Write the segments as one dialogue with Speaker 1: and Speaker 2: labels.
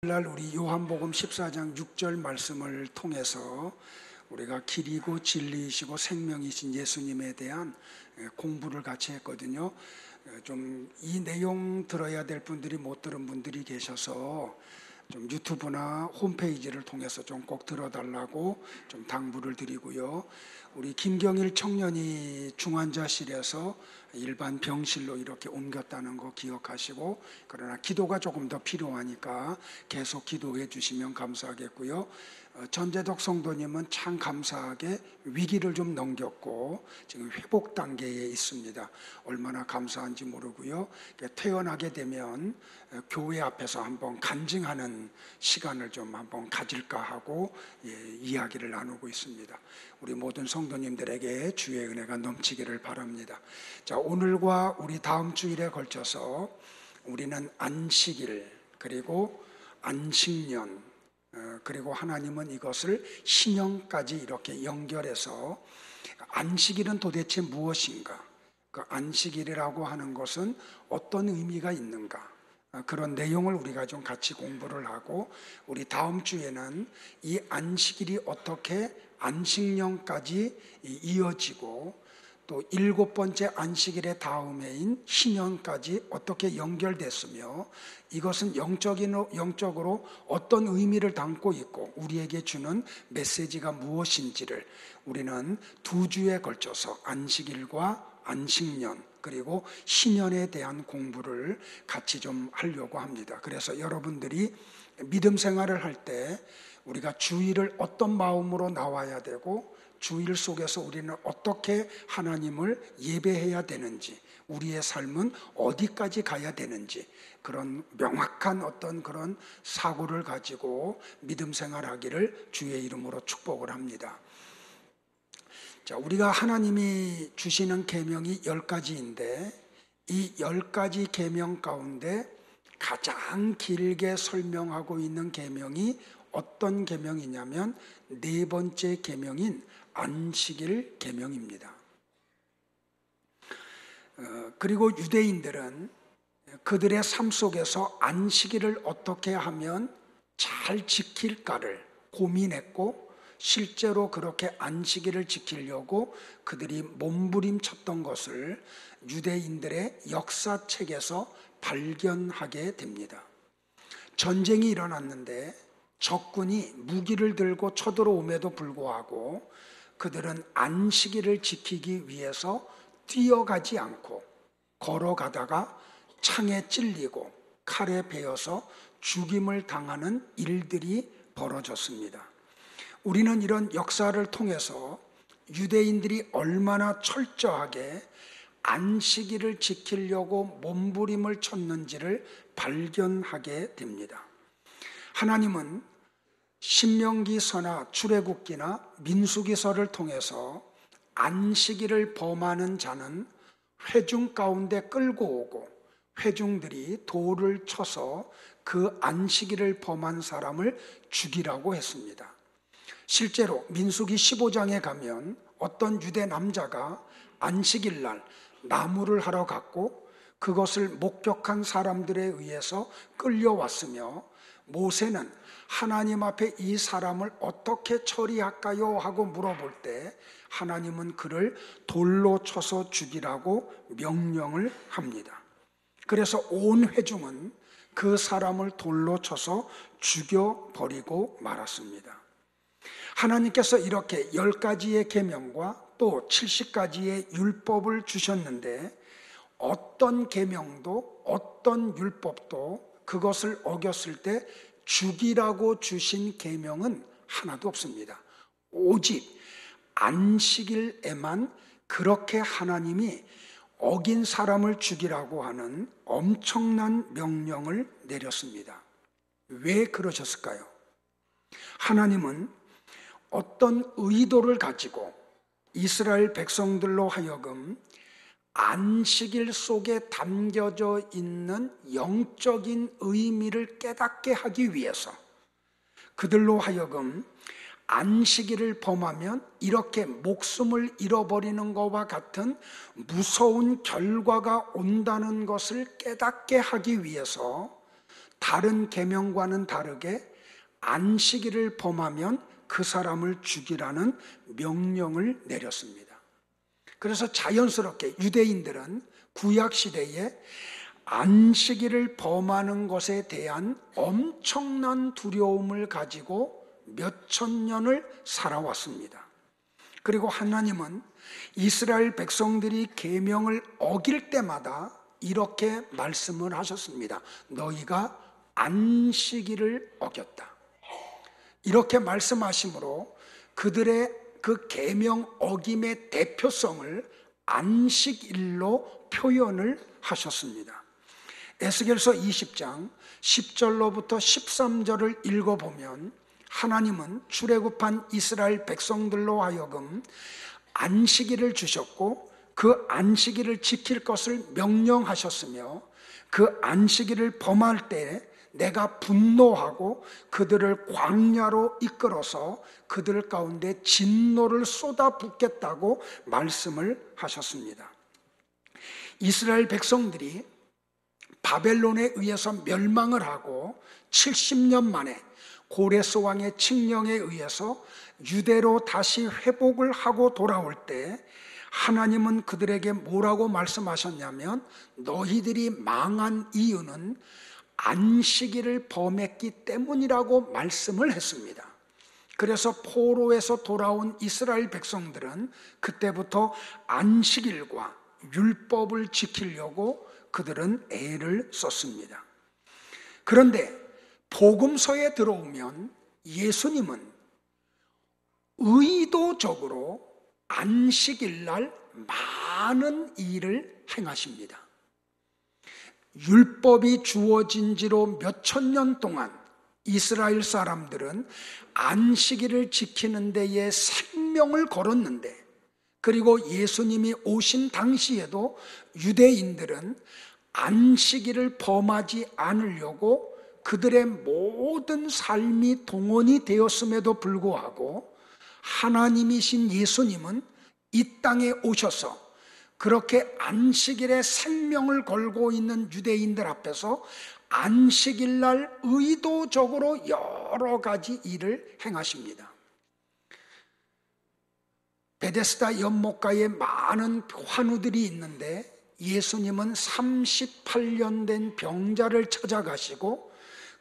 Speaker 1: 오늘날 우리 요한복음 14장 6절 말씀을 통해서 우리가 길이고 진리이시고 생명이신 예수님에 대한 공부를 같이 했거든요. 좀 이 내용 들어야 될 분들이 못 들은 분들이 계셔서 좀 유튜브나 홈페이지를 통해서 좀 꼭 들어달라고 좀 당부를 드리고요. 우리 김경일 청년이 중환자실에서 일반 병실로 이렇게 옮겼다는 거 기억하시고, 그러나 기도가 조금 더 필요하니까 계속 기도해 주시면 감사하겠고요. 전재덕 성도님은 참 감사하게 위기를 좀 넘겼고 지금 회복 단계에 있습니다. 얼마나 감사한지 모르고요. 퇴원하게 되면 교회 앞에서 한번 간증하는 시간을 좀 한번 가질까 하고 이야기를 나누고 있습니다. 우리 모든 성도님들에게 주의 은혜가 넘치기를 바랍니다. 자, 오늘과 우리 다음 주일에 걸쳐서 우리는 안식일, 그리고 안식년, 그리고 하나님은 이것을 신령까지 이렇게 연결해서 안식일은 도대체 무엇인가? 그 안식일이라고 하는 것은 어떤 의미가 있는가? 그런 내용을 우리가 좀 같이 공부를 하고, 우리 다음 주에는 이 안식일이 어떻게 안식년까지 이어지고, 또 7번째 안식일의 다음해인 신년까지 어떻게 연결됐으며, 이것은 영적으로 어떤 의미를 담고 있고 우리에게 주는 메시지가 무엇인지를 우리는 2주에 걸쳐서 안식일과 안식년 그리고 신년에 대한 공부를 같이 좀 하려고 합니다. 그래서 여러분들이 믿음 생활을 할 때 우리가 주일을 어떤 마음으로 나와야 되고, 주일 속에서 우리는 어떻게 하나님을 예배해야 되는지, 우리의 삶은 어디까지 가야 되는지, 그런 명확한 어떤 그런 사고를 가지고 믿음 생활하기를 주의 이름으로 축복을 합니다. 자, 우리가 하나님이 주시는 계명이 10가지인데 이 10가지 계명 가운데 가장 길게 설명하고 있는 계명이 어떤 계명이냐면 4번째 계명인 안식일 계명입니다. 그리고 유대인들은 그들의 삶 속에서 안식일을 어떻게 하면 잘 지킬까를 고민했고, 실제로 그렇게 안식일을 지키려고 그들이 몸부림쳤던 것을 유대인들의 역사책에서 발견하게 됩니다. 전쟁이 일어났는데 적군이 무기를 들고 쳐들어옴에도 불구하고 그들은 안식일을 지키기 위해서 뛰어가지 않고 걸어가다가 창에 찔리고 칼에 베어서 죽임을 당하는 일들이 벌어졌습니다. 우리는 이런 역사를 통해서 유대인들이 얼마나 철저하게 안식일을 지키려고 몸부림을 쳤는지를 발견하게 됩니다. 하나님은 신명기서나 출애굽기나 민수기서를 통해서 안식일을 범하는 자는 회중 가운데 끌고 오고 회중들이 돌을 쳐서 그 안식일을 범한 사람을 죽이라고 했습니다. 실제로 민수기 15장에 가면 어떤 유대 남자가 안식일 날 나무를 하러 갔고 그것을 목격한 사람들에 의해서 끌려왔으며, 모세는 하나님 앞에 이 사람을 어떻게 처리할까요? 하고 물어볼 때 하나님은 그를 돌로 쳐서 죽이라고 명령을 합니다. 그래서 온 회중은 그 사람을 돌로 쳐서 죽여버리고 말았습니다. 하나님께서 이렇게 10가지의 계명과 또 70가지의 율법을 주셨는데, 어떤 계명도 어떤 율법도 그것을 어겼을 때 죽이라고 주신 계명은 하나도 없습니다. 오직 안식일에만 그렇게 하나님이 어긴 사람을 죽이라고 하는 엄청난 명령을 내렸습니다. 왜 그러셨을까요? 하나님은 어떤 의도를 가지고 이스라엘 백성들로 하여금 안식일 속에 담겨져 있는 영적인 의미를 깨닫게 하기 위해서 그들로 하여금 안식일을 범하면 이렇게 목숨을 잃어버리는 것과 같은 무서운 결과가 온다는 것을 깨닫게 하기 위해서 다른 계명과는 다르게 안식일을 범하면 그 사람을 죽이라는 명령을 내렸습니다. 그래서 자연스럽게 유대인들은 구약 시대에 안식일을 범하는 것에 대한 엄청난 두려움을 가지고 몇천 년을 살아왔습니다. 그리고 하나님은 이스라엘 백성들이 계명을 어길 때마다 이렇게 말씀을 하셨습니다. 너희가 안식일을 어겼다. 이렇게 말씀하심으로 그들의 그 계명 어김의 대표성을 안식일로 표현을 하셨습니다. 에스겔서 20장 10절로부터 13절을 읽어보면 하나님은 출애굽한 이스라엘 백성들로 하여금 안식일을 주셨고 그 안식일을 지킬 것을 명령하셨으며 그 안식일을 범할 때 내가 분노하고 그들을 광야로 이끌어서 그들 가운데 진노를 쏟아붓겠다고 말씀을 하셨습니다. 이스라엘 백성들이 바벨론에 의해서 멸망을 하고 70년 만에 고레스 왕의 칙령에 의해서 유대로 다시 회복을 하고 돌아올 때 하나님은 그들에게 뭐라고 말씀하셨냐면 너희들이 망한 이유는 안식일을 범했기 때문이라고 말씀을 했습니다. 그래서 포로에서 돌아온 이스라엘 백성들은 그때부터 안식일과 율법을 지키려고 그들은 애를 썼습니다. 그런데 복음서에 들어오면 예수님은 의도적으로 안식일날 많은 일을 행하십니다. 율법이 주어진 지로 몇천 년 동안 이스라엘 사람들은 안식일을 지키는 데에 생명을 걸었는데, 그리고 예수님이 오신 당시에도 유대인들은 안식일을 범하지 않으려고 그들의 모든 삶이 동원이 되었음에도 불구하고 하나님이신 예수님은 이 땅에 오셔서 그렇게 안식일에 생명을 걸고 있는 유대인들 앞에서 안식일날 의도적으로 여러 가지 일을 행하십니다. 베데스다 연못가에 많은 환우들이 있는데 예수님은 38년 된 병자를 찾아가시고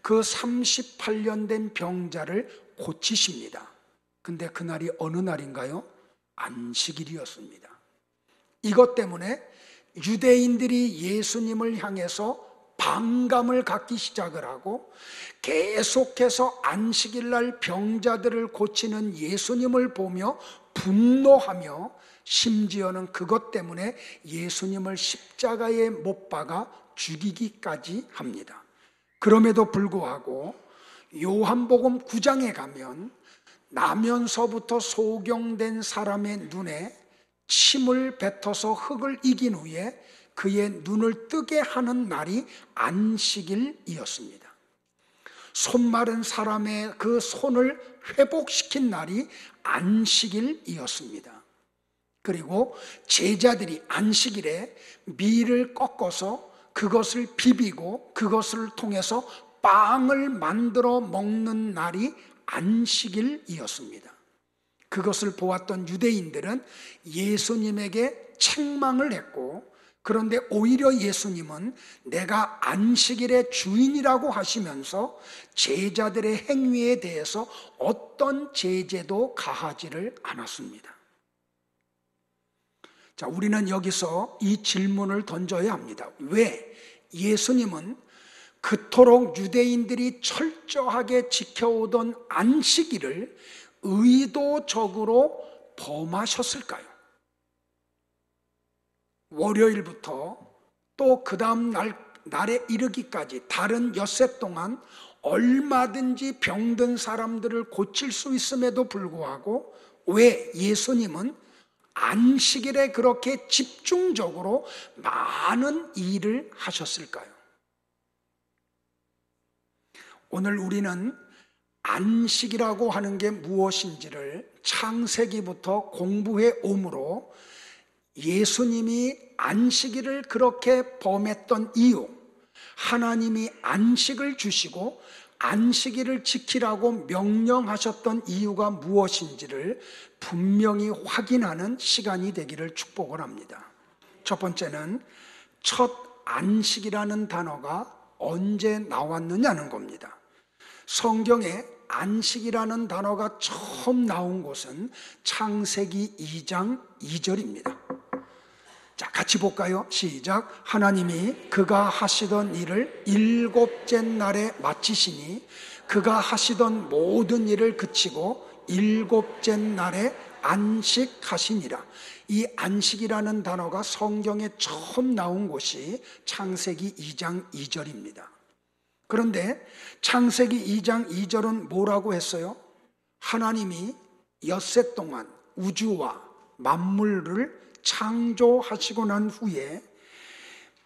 Speaker 1: 그 38년 된 병자를 고치십니다. 근데 그날이 어느 날인가요? 안식일이었습니다. 이것 때문에 유대인들이 예수님을 향해서 반감을 갖기 시작을 하고 계속해서 안식일날 병자들을 고치는 예수님을 보며 분노하며 심지어는 그것 때문에 예수님을 십자가에 못 박아 죽이기까지 합니다. 그럼에도 불구하고 요한복음 9장에 가면 나면서부터 소경된 사람의 눈에 침을 뱉어서 흙을 이긴 후에 그의 눈을 뜨게 하는 날이 안식일이었습니다. 손 마른 사람의 그 손을 회복시킨 날이 안식일이었습니다. 그리고 제자들이 안식일에 밀을 꺾어서 그것을 비비고 그것을 통해서 빵을 만들어 먹는 날이 안식일이었습니다. 그것을 보았던 유대인들은 예수님에게 책망을 했고, 그런데 오히려 예수님은 내가 안식일의 주인이라고 하시면서 제자들의 행위에 대해서 어떤 제재도 가하지를 않았습니다. 자, 우리는 여기서 이 질문을 던져야 합니다. 왜 예수님은 그토록 유대인들이 철저하게 지켜오던 안식일을 의도적으로 범하셨을까요? 월요일부터 또 그 다음 날에 이르기까지 다른 엿새 동안 얼마든지 병든 사람들을 고칠 수 있음에도 불구하고 왜 예수님은 안식일에 그렇게 집중적으로 많은 일을 하셨을까요? 오늘 우리는 안식이라고 하는 게 무엇인지를 창세기부터 공부해 오므로 예수님이 안식일을 그렇게 범했던 이유, 하나님이 안식을 주시고 안식일을 지키라고 명령하셨던 이유가 무엇인지를 분명히 확인하는 시간이 되기를 축복을 합니다. 첫 번째는 첫 안식이라는 단어가 언제 나왔느냐는 겁니다. 성경에 안식이라는 단어가 처음 나온 곳은 창세기 2장 2절입니다. 자, 같이 볼까요? 시작. 하나님이 그가 하시던 일을 일곱째 날에 마치시니 그가 하시던 모든 일을 그치고 일곱째 날에 안식하시니라. 이 안식이라는 단어가 성경에 처음 나온 곳이 창세기 2장 2절입니다. 그런데 창세기 2장 2절은 뭐라고 했어요? 하나님이 엿새 동안 우주와 만물을 창조하시고 난 후에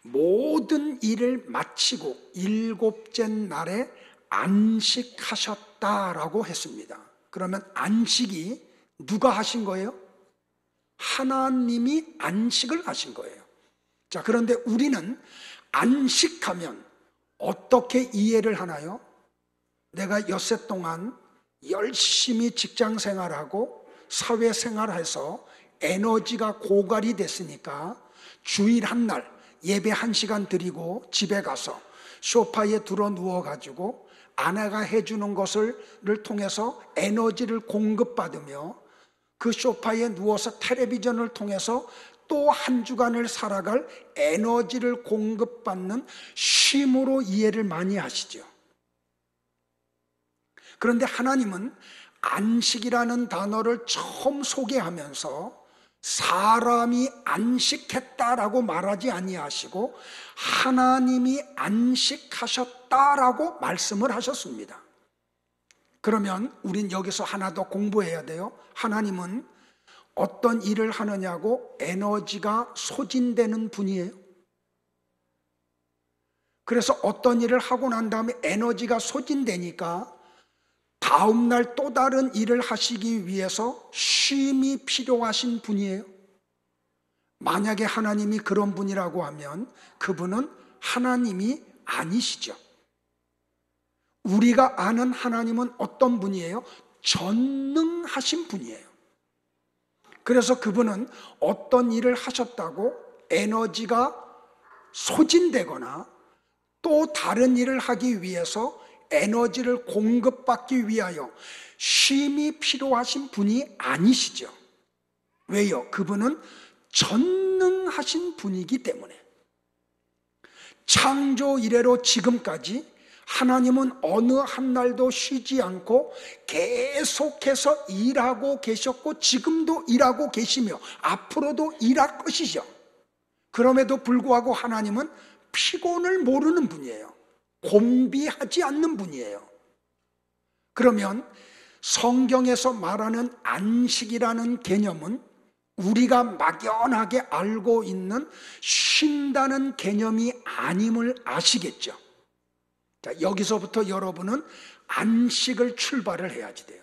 Speaker 1: 모든 일을 마치고 일곱째 날에 안식하셨다라고 했습니다. 그러면 안식이 누가 하신 거예요? 하나님이 안식을 하신 거예요. 자, 그런데 우리는 안식하면 어떻게 이해를 하나요? 내가 엿새 동안 열심히 직장 생활하고 사회 생활해서 에너지가 고갈이 됐으니까 주일 한 날 예배 1시간 드리고 집에 가서 소파에 들어 누워가지고 아내가 해주는 것을 통해서 에너지를 공급받으며 그 소파에 누워서 텔레비전을 통해서 또 한 주간을 살아갈 에너지를 공급받는 쉼으로 이해를 많이 하시죠. 그런데 하나님은 안식이라는 단어를 처음 소개하면서 사람이 안식했다라고 말하지 아니하시고 하나님이 안식하셨다라고 말씀을 하셨습니다. 그러면 우린 여기서 하나 더 공부해야 돼요. 하나님은 어떤 일을 하느냐고 에너지가 소진되는 분이에요. 그래서 어떤 일을 하고 난 다음에 에너지가 소진되니까 다음날 또 다른 일을 하시기 위해서 쉼이 필요하신 분이에요. 만약에 하나님이 그런 분이라고 하면 그분은 하나님이 아니시죠. 우리가 아는 하나님은 어떤 분이에요? 전능하신 분이에요. 그래서 그분은 어떤 일을 하셨다고 에너지가 소진되거나 또 다른 일을 하기 위해서 에너지를 공급받기 위하여 쉼이 필요하신 분이 아니시죠. 왜요? 그분은 전능하신 분이기 때문에. 창조 이래로 지금까지 하나님은 어느 한 날도 쉬지 않고 계속해서 일하고 계셨고 지금도 일하고 계시며 앞으로도 일할 것이죠. 그럼에도 불구하고 하나님은 피곤을 모르는 분이에요. 곤비하지 않는 분이에요. 그러면 성경에서 말하는 안식이라는 개념은 우리가 막연하게 알고 있는 쉰다는 개념이 아님을 아시겠죠. 자, 여기서부터 여러분은 안식을 출발을 해야지 돼요.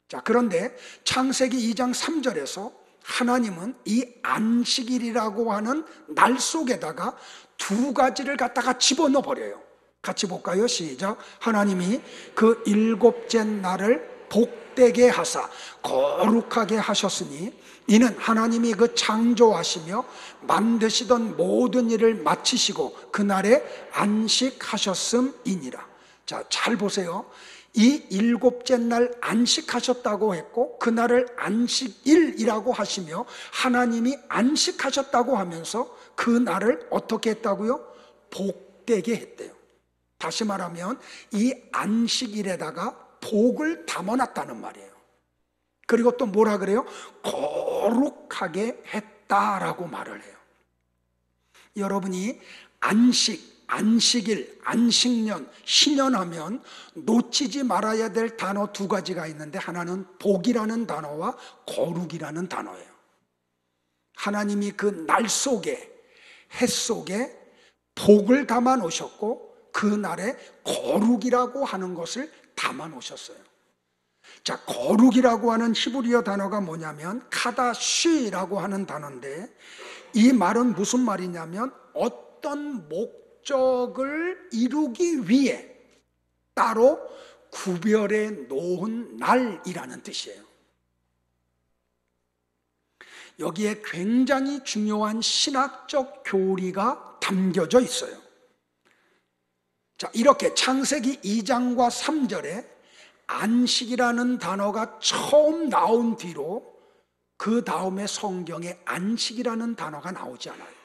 Speaker 1: 자, 그런데 창세기 2장 3절에서 하나님은 이 안식일이라고 하는 날 속에다가 두 가지를 갖다가 집어넣어 버려요. 같이 볼까요? 시작. 하나님이 그 일곱째 날을 복되게 하사 거룩하게 하셨으니 이는 하나님이 그 창조하시며 만드시던 모든 일을 마치시고 그날에 안식하셨음이니라. 자, 잘 보세요. 이 일곱째 날 안식하셨다고 했고 그날을 안식일이라고 하시며 하나님이 안식하셨다고 하면서 그 날을 어떻게 했다고요? 복되게 했대요. 다시 말하면 이 안식일에다가 복을 담아놨다는 말이에요. 그리고 또 뭐라 그래요? 거룩하게 했다라고 말을 해요. 여러분이 안식, 안식일, 안식년, 신년하면 놓치지 말아야 될 단어 두 가지가 있는데 하나는 복이라는 단어와 거룩이라는 단어예요. 하나님이 그 날 속에, 해 속에 복을 담아 놓으셨고 그 날에 거룩이라고 하는 것을 담아 놓으셨어요. 자, 거룩이라고 하는 히브리어 단어가 뭐냐면 카다시라고 하는 단어인데 이 말은 무슨 말이냐면 어떤 목적을 이루기 위해 따로 구별해 놓은 날이라는 뜻이에요. 여기에 굉장히 중요한 신학적 교리가 담겨져 있어요. 자, 이렇게 창세기 2장과 3절에 안식이라는 단어가 처음 나온 뒤로 그 다음에 성경에 안식이라는 단어가 나오지 않아요.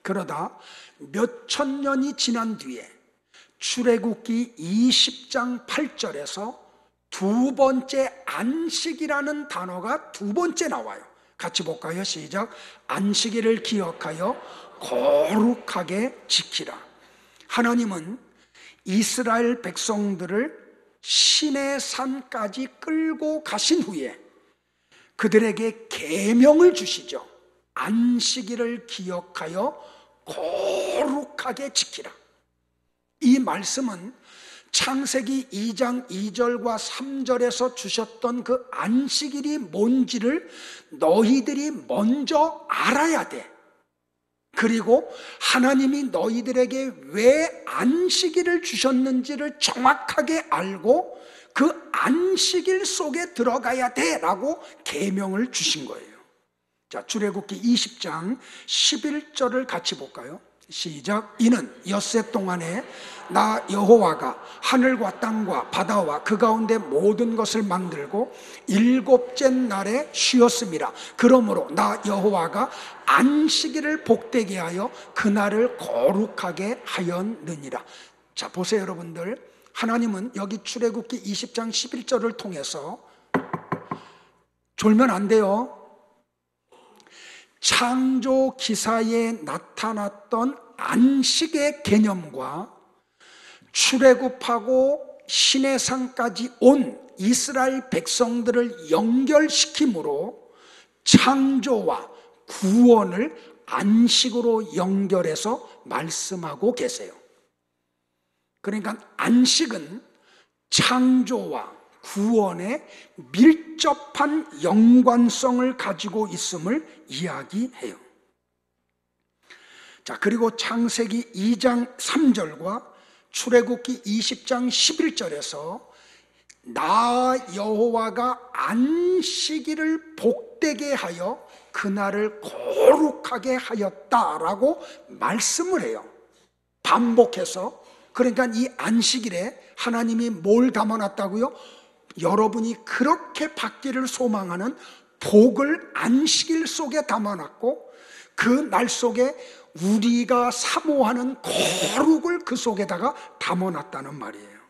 Speaker 1: 그러다 몇 천 년이 지난 뒤에 출애굽기 20장 8절에서 두 번째 안식이라는 단어가 두 번째 나와요. 같이 볼까요? 시작. 안식일을 기억하여 거룩하게 지키라. 하나님은 이스라엘 백성들을 시내 산까지 끌고 가신 후에 그들에게 계명을 주시죠. 안식일을 기억하여 거룩하게 지키라. 이 말씀은 창세기 2장 2절과 3절에서 주셨던 그 안식일이 뭔지를 너희들이 먼저 알아야 돼. 그리고 하나님이 너희들에게 왜 안식일을 주셨는지를 정확하게 알고 그 안식일 속에 들어가야 돼라고 계명을 주신 거예요. 자, 출애굽기 20장 11절을 같이 볼까요? 시작. 이는 엿새 동안에 나 여호와가 하늘과 땅과 바다와 그 가운데 모든 것을 만들고 일곱째 날에 쉬었음이라. 그러므로 나 여호와가 안식일을 복되게 하여 그날을 거룩하게 하였느니라. 자, 보세요 여러분들. 하나님은 여기 출애굽기 20장 11절을 통해서 졸면 안 돼요. 창조 기사에 나타났던 안식의 개념과 출애굽하고 시내산까지 온 이스라엘 백성들을 연결시킴으로 창조와 구원을 안식으로 연결해서 말씀하고 계세요. 그러니까 안식은 창조와 구원에 밀접한 연관성을 가지고 있음을 이야기해요. 자, 그리고 창세기 2장 3절과 출애굽기 20장 11절에서 나 여호와가 안식일을 복되게 하여 그날을 거룩하게 하였다라고 말씀을 해요. 반복해서. 그러니까 이 안식일에 하나님이 뭘 담아놨다고요? 여러분이 그렇게 받기를 소망하는 복을 안식일 속에 담아놨고 그 날 속에 우리가 사모하는 거룩을 그 속에다가 담아놨다는 말이에요.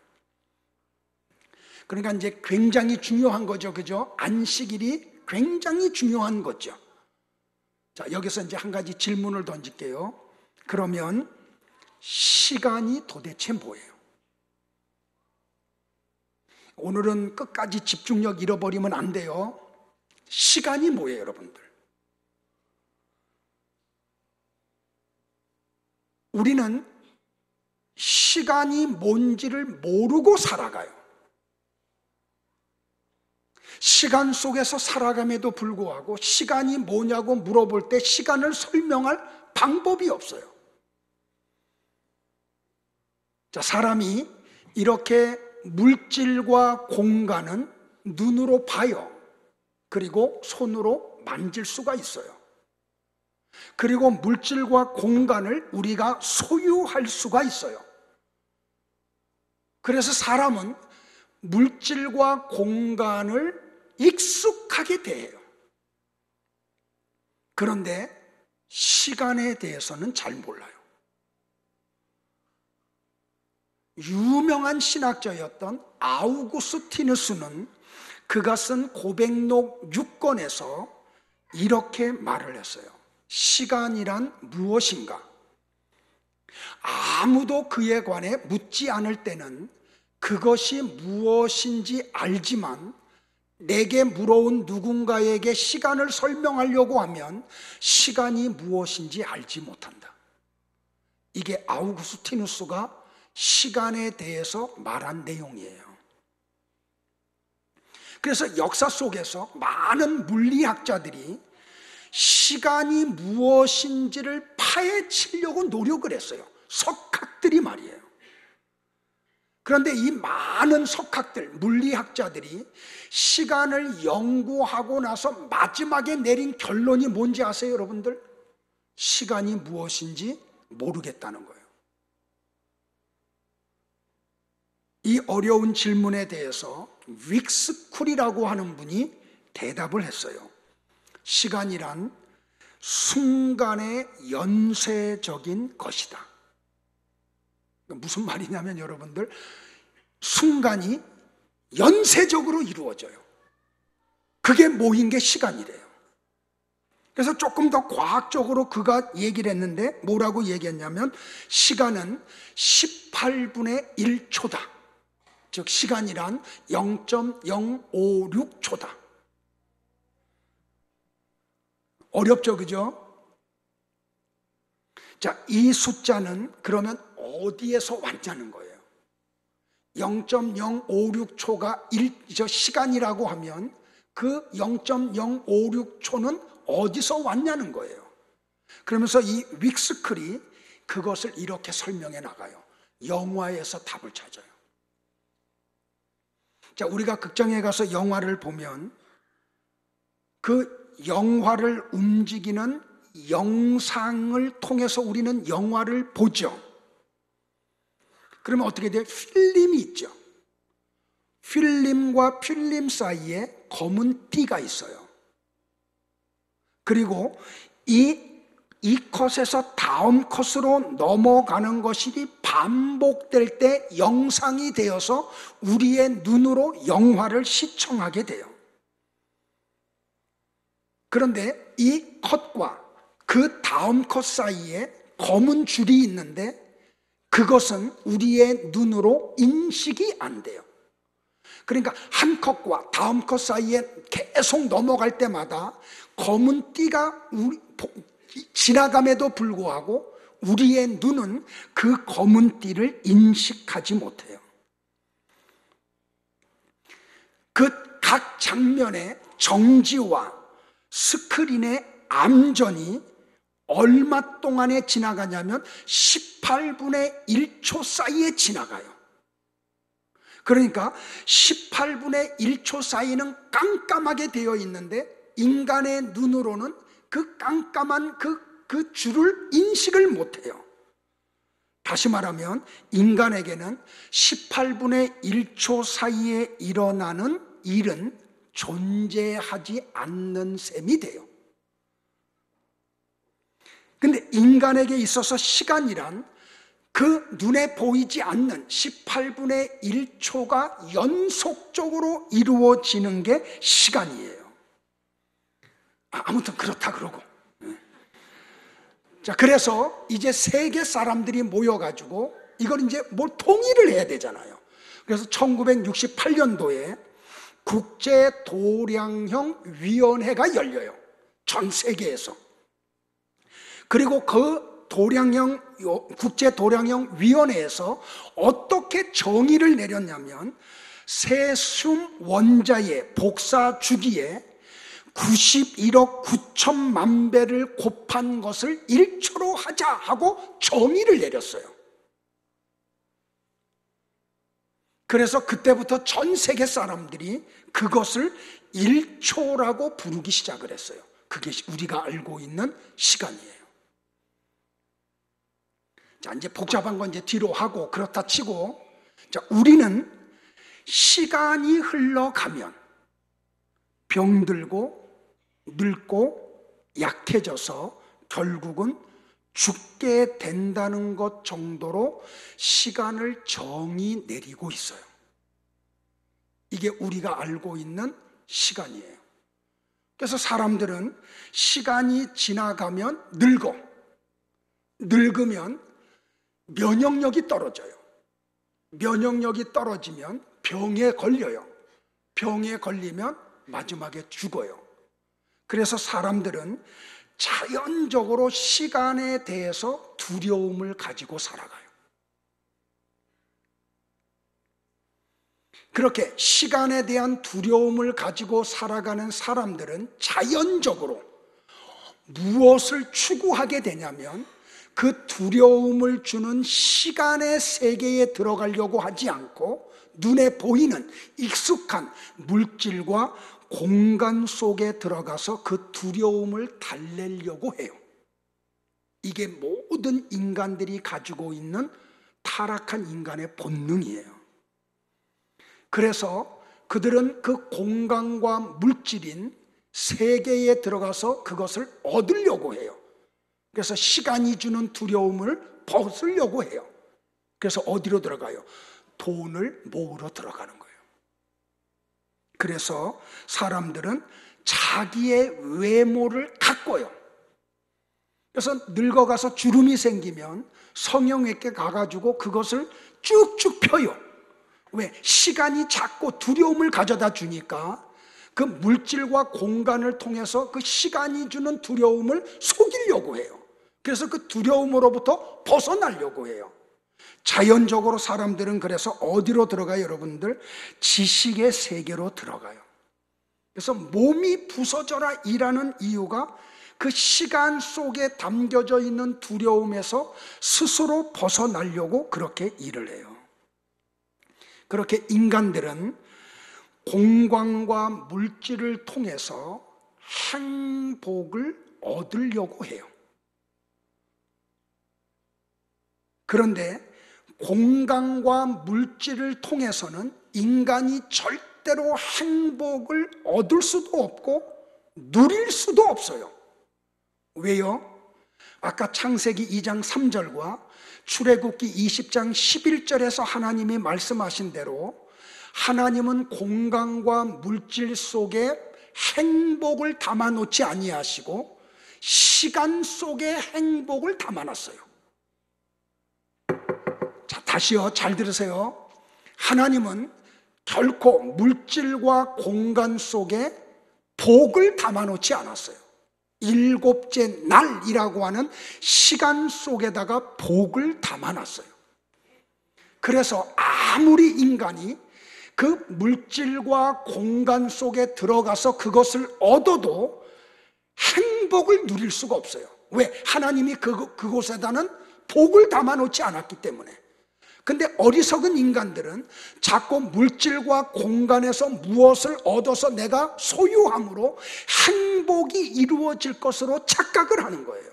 Speaker 1: 그러니까 이제 굉장히 중요한 거죠. 그죠? 안식일이 굉장히 중요한 거죠. 자, 여기서 이제 한 가지 질문을 던질게요. 그러면 시간이 도대체 뭐예요? 오늘은 끝까지 집중력 잃어버리면 안 돼요. 시간이 뭐예요, 여러분들? 우리는 시간이 뭔지를 모르고 살아가요. 시간 속에서 살아감에도 불구하고 시간이 뭐냐고 물어볼 때 시간을 설명할 방법이 없어요. 자, 사람이 이렇게 물질과 공간은 눈으로 봐요. 그리고 손으로 만질 수가 있어요. 그리고 물질과 공간을 우리가 소유할 수가 있어요. 그래서 사람은 물질과 공간을 익숙하게 대해요. 그런데 시간에 대해서는 잘 몰라요. 유명한 신학자였던 아우구스티누스는 그가 쓴 고백록 6권에서 이렇게 말을 했어요. 시간이란 무엇인가? 아무도 그에 관해 묻지 않을 때는 그것이 무엇인지 알지만 내게 물어온 누군가에게 시간을 설명하려고 하면 시간이 무엇인지 알지 못한다. 이게 아우구스티누스가 시간에 대해서 말한 내용이에요. 그래서 역사 속에서 많은 물리학자들이 시간이 무엇인지를 파헤치려고 노력을 했어요. 석학들이 말이에요. 그런데 이 많은 석학들, 물리학자들이 시간을 연구하고 나서 마지막에 내린 결론이 뭔지 아세요, 여러분들? 시간이 무엇인지 모르겠다는 거예요. 이 어려운 질문에 대해서 윅스쿨이라고 하는 분이 대답을 했어요. 시간이란 순간의 연쇄적인 것이다. 무슨 말이냐면 여러분들, 순간이 연쇄적으로 이루어져요. 그게 모인 게 시간이래요. 그래서 조금 더 과학적으로 그가 얘기를 했는데 뭐라고 얘기했냐면 시간은 18분의 1초다. 즉 시간이란 0.056초다. 어렵죠, 그죠? 자, 이 숫자는 그러면 어디에서 왔냐는 거예요. 0.056초가 시간이라고 하면 그 0.056초는 어디서 왔냐는 거예요. 그러면서 이 윅스클이 그것을 이렇게 설명해 나가요. 영화에서 답을 찾아요. 자, 우리가 극장에 가서 영화를 보면 그 영화를 움직이는 영상을 통해서 우리는 영화를 보죠. 그러면 어떻게 돼요? 필름이 있죠. 필름과 필름 사이에 검은 띠가 있어요. 그리고 이 컷에서 다음 컷으로 넘어가는 것이 반복될 때 영상이 되어서 우리의 눈으로 영화를 시청하게 돼요. 그런데 이 컷과 그 다음 컷 사이에 검은 줄이 있는데 그것은 우리의 눈으로 인식이 안 돼요. 그러니까 한 컷과 다음 컷 사이에 계속 넘어갈 때마다 검은 띠가 지나감에도 불구하고 우리의 눈은 그 검은 띠를 인식하지 못해요. 그 각 장면의 정지와 스크린의 암전이 얼마 동안에 지나가냐면 18분의 1초 사이에 지나가요. 그러니까 18분의 1초 사이는 깜깜하게 되어 있는데 인간의 눈으로는 그 깜깜한 그 줄을 인식을 못해요. 다시 말하면 인간에게는 18분의 1초 사이에 일어나는 일은 존재하지 않는 셈이 돼요. 근데 인간에게 있어서 시간이란 그 눈에 보이지 않는 18분의 1초가 연속적으로 이루어지는 게 시간이에요. 아무튼 그렇다 그러고. 자, 그래서 이제 세계 사람들이 모여가지고 이걸 이제 뭘 통일을 해야 되잖아요. 그래서 1968년도에 국제도량형 위원회가 열려요. 전 세계에서. 그리고 그 국제도량형 위원회에서 어떻게 정의를 내렸냐면 세슘 원자의 복사 주기에 91억 9천만 배를 곱한 것을 1초로 하자 하고 정의를 내렸어요. 그래서 그때부터 전 세계 사람들이 그것을 1초라고 부르기 시작을 했어요. 그게 우리가 알고 있는 시간이에요. 자, 이제 복잡한 건 이제 뒤로 하고 그렇다 치고, 자, 우리는 시간이 흘러가면 병들고 늙고 약해져서 결국은 죽게 된다는 것 정도로 시간을 정의 내리고 있어요. 이게 우리가 알고 있는 시간이에요. 그래서 사람들은 시간이 지나가면 늙으면 면역력이 떨어져요. 면역력이 떨어지면 병에 걸려요. 병에 걸리면 마지막에 죽어요. 그래서 사람들은 자연적으로 시간에 대해서 두려움을 가지고 살아가요. 그렇게 시간에 대한 두려움을 가지고 살아가는 사람들은 자연적으로 무엇을 추구하게 되냐면 그 두려움을 주는 시간의 세계에 들어가려고 하지 않고 눈에 보이는 익숙한 물질과 공간 속에 들어가서 그 두려움을 달래려고 해요. 이게 모든 인간들이 가지고 있는 타락한 인간의 본능이에요. 그래서 그들은 그 공간과 물질인 세계에 들어가서 그것을 얻으려고 해요. 그래서 시간이 주는 두려움을 벗으려고 해요. 그래서 어디로 들어가요? 돈을 모으러 들어가는 거예요. 그래서 사람들은 자기의 외모를 가꿔요. 그래서 늙어가서 주름이 생기면 성형외과 가가지고 그것을 쭉쭉 펴요. 왜? 시간이 작고 두려움을 가져다 주니까 그 물질과 공간을 통해서 그 시간이 주는 두려움을 속이려고 해요. 그래서 그 두려움으로부터 벗어나려고 해요. 자연적으로 사람들은 그래서 어디로 들어가요, 여러분들? 지식의 세계로 들어가요. 그래서 몸이 부서져라 일하는 이유가 그 시간 속에 담겨져 있는 두려움에서 스스로 벗어나려고 그렇게 일을 해요. 그렇게 인간들은 공간과 물질을 통해서 행복을 얻으려고 해요. 그런데 공간과 물질을 통해서는 인간이 절대로 행복을 얻을 수도 없고 누릴 수도 없어요. 왜요? 아까 창세기 2장 3절과 출애굽기 20장 11절에서 하나님이 말씀하신 대로 하나님은 공간과 물질 속에 행복을 담아놓지 아니하시고 시간 속에 행복을 담아놨어요. 자, 다시요, 잘 들으세요. 하나님은 결코 물질과 공간 속에 복을 담아놓지 않았어요. 일곱째 날이라고 하는 시간 속에다가 복을 담아놨어요. 그래서 아무리 인간이 그 물질과 공간 속에 들어가서 그것을 얻어도 행복을 누릴 수가 없어요. 왜? 하나님이 그곳에다는 복을 담아놓지 않았기 때문에. 근데 어리석은 인간들은 자꾸 물질과 공간에서 무엇을 얻어서 내가 소유함으로 행복이 이루어질 것으로 착각을 하는 거예요.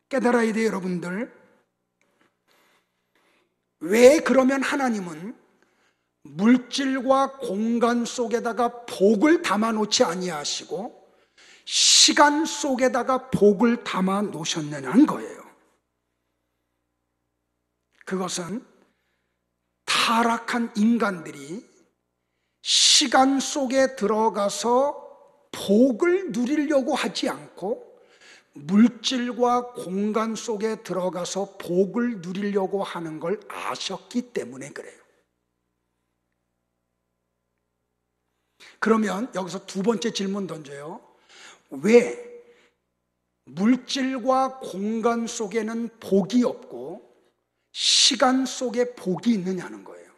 Speaker 1: 깨달아야 돼요, 여러분들. 왜 그러면 하나님은 물질과 공간 속에다가 복을 담아놓지 아니하시고 시간 속에다가 복을 담아 놓으셨느냐는 거예요. 그것은 타락한 인간들이 시간 속에 들어가서 복을 누리려고 하지 않고 물질과 공간 속에 들어가서 복을 누리려고 하는 걸 아셨기 때문에 그래요. 그러면 여기서 두 번째 질문 던져요. 왜 물질과 공간 속에는 복이 없고 시간 속에 복이 있느냐는 거예요.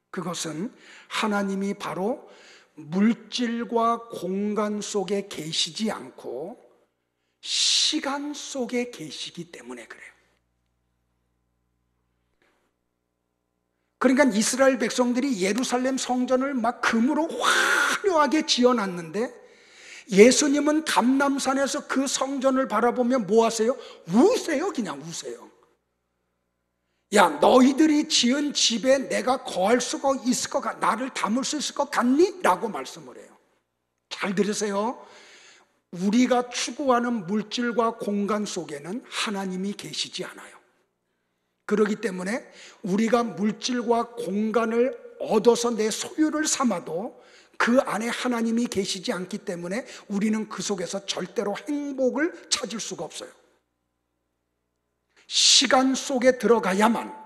Speaker 1: 그것은 하나님이 바로 물질과 공간 속에 계시지 않고 시간 속에 계시기 때문에 그래요. 그러니까 이스라엘 백성들이 예루살렘 성전을 막 금으로 화려하게 지어놨는데 예수님은 감람산에서 그 성전을 바라보며 뭐 하세요? 우세요. 그냥 우세요. 야, 너희들이 지은 집에 내가 거할 수가 있을 것 같, 나를 담을 수 있을 것 같니? 라고 말씀을 해요. 잘 들으세요. 우리가 추구하는 물질과 공간 속에는 하나님이 계시지 않아요. 그렇기 때문에 우리가 물질과 공간을 얻어서 내 소유를 삼아도 그 안에 하나님이 계시지 않기 때문에 우리는 그 속에서 절대로 행복을 찾을 수가 없어요. 시간 속에 들어가야만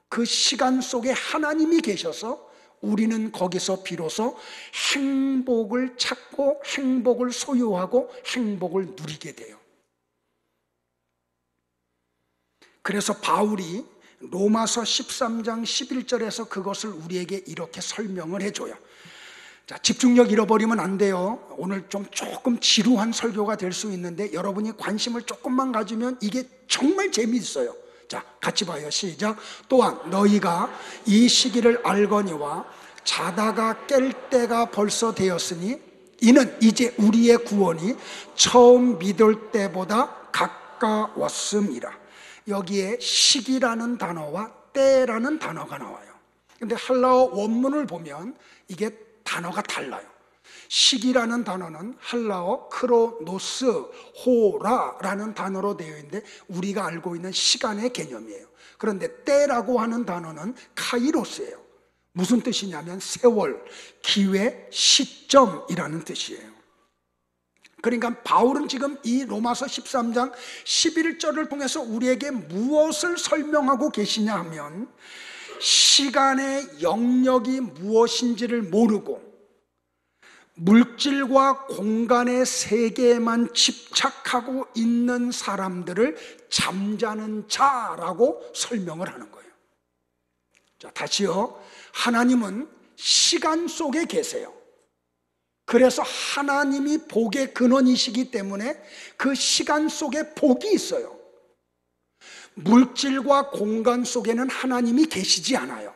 Speaker 1: 그 시간 속에 하나님이 계셔서 우리는 거기서 비로소 행복을 찾고 행복을 소유하고 행복을 누리게 돼요. 그래서 바울이 로마서 13장 11절에서 그것을 우리에게 이렇게 설명을 해줘요. 자, 집중력 잃어버리면 안 돼요. 오늘 좀 조금 지루한 설교가 될 수 있는데 여러분이 관심을 조금만 가지면 이게 정말 재미있어요. 자, 같이 봐요. 시작. 또한 너희가 이 시기를 알거니와 자다가 깰 때가 벌써 되었으니 이는 이제 우리의 구원이 처음 믿을 때보다 가까웠음이라. 여기에 시기라는 단어와 때라는 단어가 나와요. 근데 헬라어 원문을 보면 이게 단어가 달라요. 시기라는 단어는 헬라어 크로노스 호라라는 단어로 되어 있는데 우리가 알고 있는 시간의 개념이에요. 그런데 때라고 하는 단어는 카이로스예요. 무슨 뜻이냐면 세월, 기회, 시점이라는 뜻이에요. 그러니까 바울은 지금 이 로마서 13장 11절을 통해서 우리에게 무엇을 설명하고 계시냐 하면 시간의 영역이 무엇인지를 모르고 물질과 공간의 세계에만 집착하고 있는 사람들을 잠자는 자라고 설명을 하는 거예요. 자, 다시요. 하나님은 시간 속에 계세요. 그래서 하나님이 복의 근원이시기 때문에 그 시간 속에 복이 있어요. 물질과 공간 속에는 하나님이 계시지 않아요.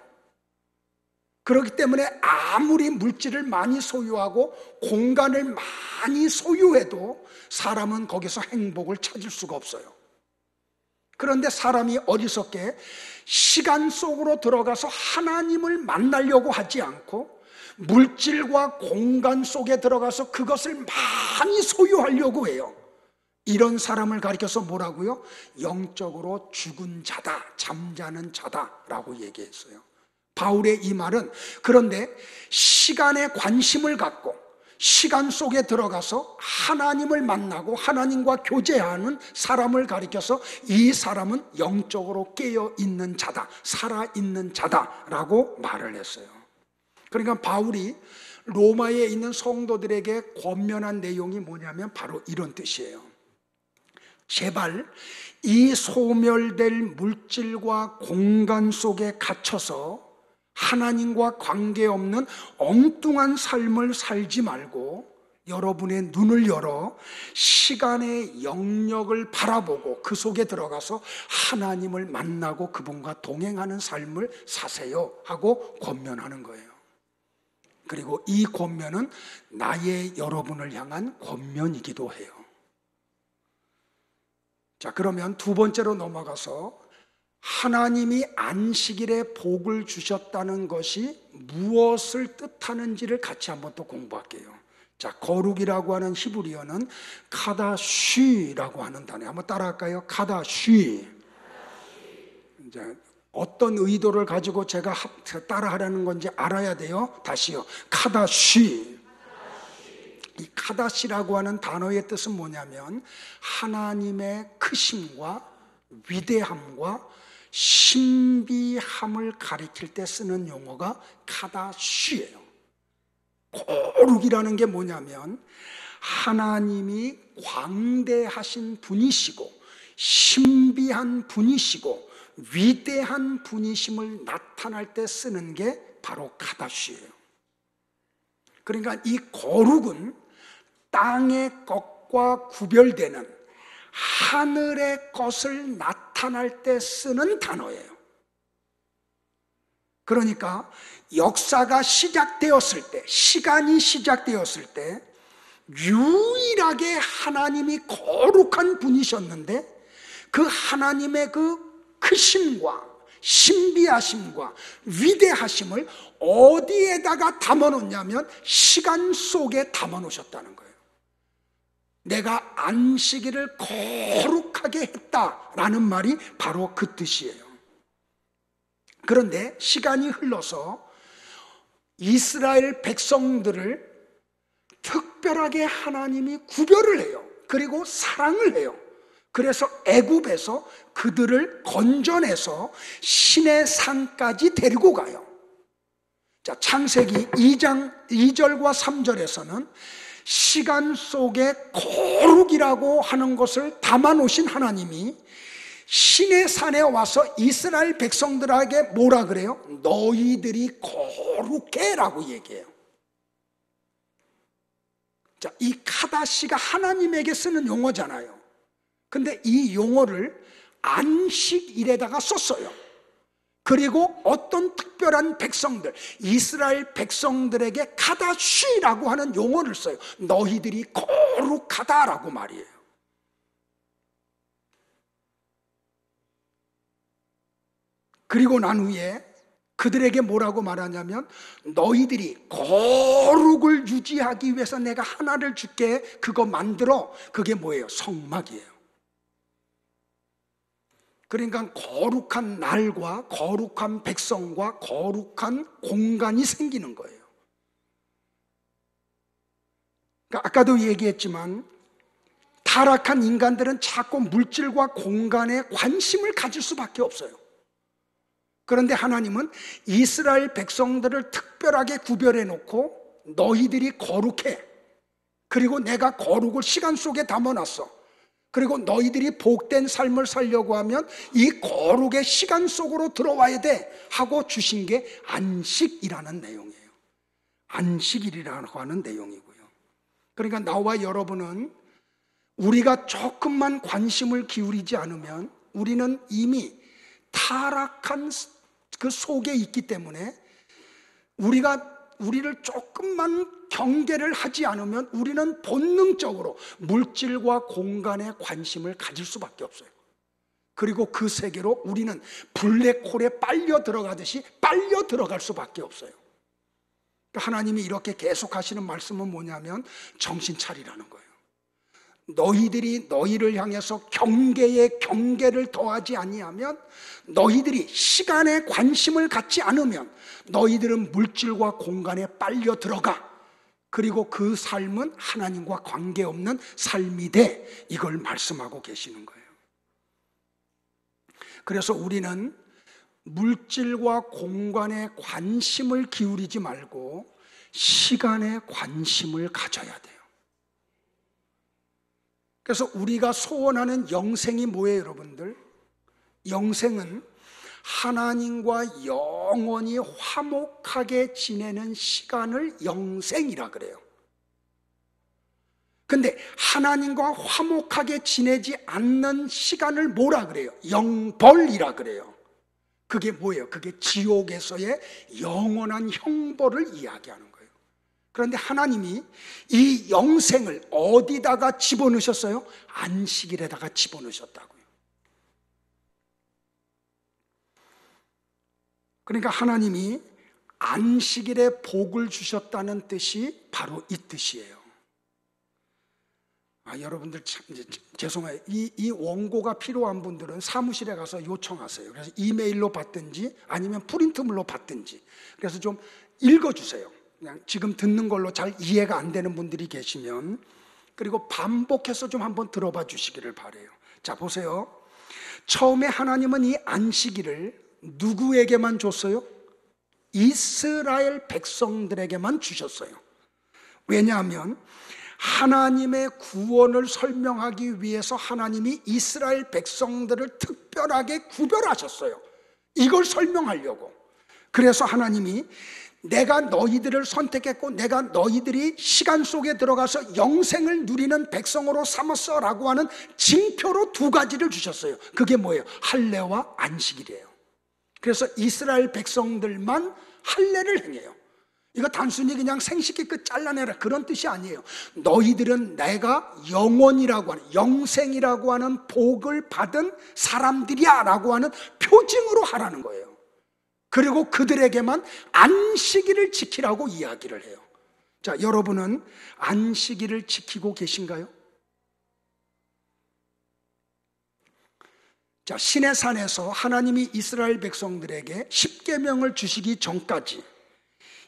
Speaker 1: 그렇기 때문에 아무리 물질을 많이 소유하고 공간을 많이 소유해도 사람은 거기서 행복을 찾을 수가 없어요. 그런데 사람이 어리석게 시간 속으로 들어가서 하나님을 만나려고 하지 않고 물질과 공간 속에 들어가서 그것을 많이 소유하려고 해요. 이런 사람을 가리켜서 뭐라고요? 영적으로 죽은 자다, 잠자는 자다라고 얘기했어요. 바울의 이 말은 그런데 시간에 관심을 갖고 시간 속에 들어가서 하나님을 만나고 하나님과 교제하는 사람을 가리켜서 이 사람은 영적으로 깨어있는 자다, 살아있는 자다라고 말을 했어요. 그러니까 바울이 로마에 있는 성도들에게 권면한 내용이 뭐냐면 바로 이런 뜻이에요. 제발 이 소멸될 물질과 공간 속에 갇혀서 하나님과 관계없는 엉뚱한 삶을 살지 말고 여러분의 눈을 열어 시간의 영역을 바라보고 그 속에 들어가서 하나님을 만나고 그분과 동행하는 삶을 사세요 하고 권면하는 거예요. 그리고 이 권면은 나의 여러분을 향한 권면이기도 해요. 자, 그러면 두 번째로 넘어가서 하나님이 안식일에 복을 주셨다는 것이 무엇을 뜻하는지를 같이 한번 또 공부할게요. 자, 거룩이라고 하는 히브리어는 카다쉬라고 하는 단어예요. 한번 따라할까요? 카다쉬. 이제 어떤 의도를 가지고 제가 따라하려는 건지 알아야 돼요. 다시요. 카다쉬. 이 카다시라고 하는 단어의 뜻은 뭐냐면 하나님의 크심과 위대함과 신비함을 가리킬 때 쓰는 용어가 카다쉬예요. 거룩이라는 게 뭐냐면 하나님이 광대하신 분이시고 신비한 분이시고 위대한 분이심을 나타날 때 쓰는 게 바로 카다쉬예요. 그러니까 이 거룩은 땅의 것과 구별되는 하늘의 것을 나타날 때 쓰는 단어예요. 그러니까 역사가 시작되었을 때, 시간이 시작되었을 때 유일하게 하나님이 거룩한 분이셨는데 그 하나님의 그 크심과 신비하심과 위대하심을 어디에다가 담아놓냐면 시간 속에 담아놓으셨다는 거예요. 내가 안식일을 거룩하게 했다라는 말이 바로 그 뜻이에요. 그런데 시간이 흘러서 이스라엘 백성들을 특별하게 하나님이 구별을 해요. 그리고 사랑을 해요. 그래서 애굽에서 그들을 건져내서 신의 산까지 데리고 가요. 자, 창세기 2장 2절과 3절에서는 시간 속에 거룩이라고 하는 것을 담아놓으신 하나님이 신의 산에 와서 이스라엘 백성들에게 뭐라 그래요? 너희들이 거룩해 라고 얘기해요. 자, 이 카다시가 하나님에게 쓰는 용어잖아요. 근데 이 용어를 안식일에다가 썼어요. 그리고 어떤 특별한 백성들, 이스라엘 백성들에게 카다시라고 하는 용어를 써요. 너희들이 거룩하다라고 말이에요. 그리고 난 후에 그들에게 뭐라고 말하냐면, 너희들이 거룩을 유지하기 위해서 내가 하나를 줄게. 그거 만들어. 그게 뭐예요? 성막이에요. 그러니까 거룩한 날과 거룩한 백성과 거룩한 공간이 생기는 거예요. 그러니까 아까도 얘기했지만 타락한 인간들은 자꾸 물질과 공간에 관심을 가질 수밖에 없어요. 그런데 하나님은 이스라엘 백성들을 특별하게 구별해 놓고 너희들이 거룩해. 그리고 내가 거룩을 시간 속에 담아놨어. 그리고 너희들이 복된 삶을 살려고 하면 이 거룩의 시간 속으로 들어와야 돼 하고 주신 게 안식이라는 내용이에요. 안식일이라고 하는 내용이고요. 그러니까 나와 여러분은 우리가 조금만 관심을 기울이지 않으면 우리는 이미 타락한 그 속에 있기 때문에 우리를 조금만 경계를 하지 않으면 우리는 본능적으로 물질과 공간에 관심을 가질 수밖에 없어요. 그리고 그 세계로 우리는 블랙홀에 빨려 들어가듯이 빨려 들어갈 수밖에 없어요. 하나님이 이렇게 계속 하시는 말씀은 뭐냐면 정신 차리라는 거예요. 너희들이 너희를 향해서 경계에 경계를 더하지 아니하면, 너희들이 시간에 관심을 갖지 않으면 너희들은 물질과 공간에 빨려 들어가. 그리고 그 삶은 하나님과 관계없는 삶이 돼. 이걸 말씀하고 계시는 거예요. 그래서 우리는 물질과 공간에 관심을 기울이지 말고 시간에 관심을 가져야 돼요. 그래서 우리가 소원하는 영생이 뭐예요, 여러분들? 영생은 하나님과 영원히 화목하게 지내는 시간을 영생이라 그래요. 근데 하나님과 화목하게 지내지 않는 시간을 뭐라 그래요? 영벌이라 그래요. 그게 뭐예요? 그게 지옥에서의 영원한 형벌을 이야기하는 거예요. 그런데 하나님이 이 영생을 어디다가 집어넣으셨어요? 안식일에다가 집어넣으셨다고요. 그러니까 하나님이 안식일에 복을 주셨다는 뜻이 바로 이 뜻이에요. 여러분들 참 죄송해요. 이 원고가 필요한 분들은 사무실에 가서 요청하세요. 그래서 이메일로 받든지 아니면 프린트물로 받든지. 그래서 좀 읽어주세요. 그냥 지금 듣는 걸로 잘 이해가 안 되는 분들이 계시면. 그리고 반복해서 좀 한번 들어봐 주시기를 바라요. 자, 보세요. 처음에 하나님은 이 안식일을 누구에게만 줬어요? 이스라엘 백성들에게만 주셨어요. 왜냐하면 하나님의 구원을 설명하기 위해서 하나님이 이스라엘 백성들을 특별하게 구별하셨어요. 이걸 설명하려고. 그래서 하나님이 내가 너희들을 선택했고 내가 너희들이 시간 속에 들어가서 영생을 누리는 백성으로 삼았어 라고 하는 징표로 두 가지를 주셨어요. 그게 뭐예요? 할례와 안식일이에요. 그래서 이스라엘 백성들만 할례를 행해요. 이거 단순히 그냥 생식기 끝 잘라내라 그런 뜻이 아니에요. 너희들은 내가 영원이라고 하는, 영생이라고 하는 복을 받은 사람들이야 라고 하는 표징으로 하라는 거예요. 그리고 그들에게만 안식일을 지키라고 이야기를 해요. 자, 여러분은 안식일을 지키고 계신가요? 자, 시내산에서 하나님이 이스라엘 백성들에게 십계명을 주시기 전까지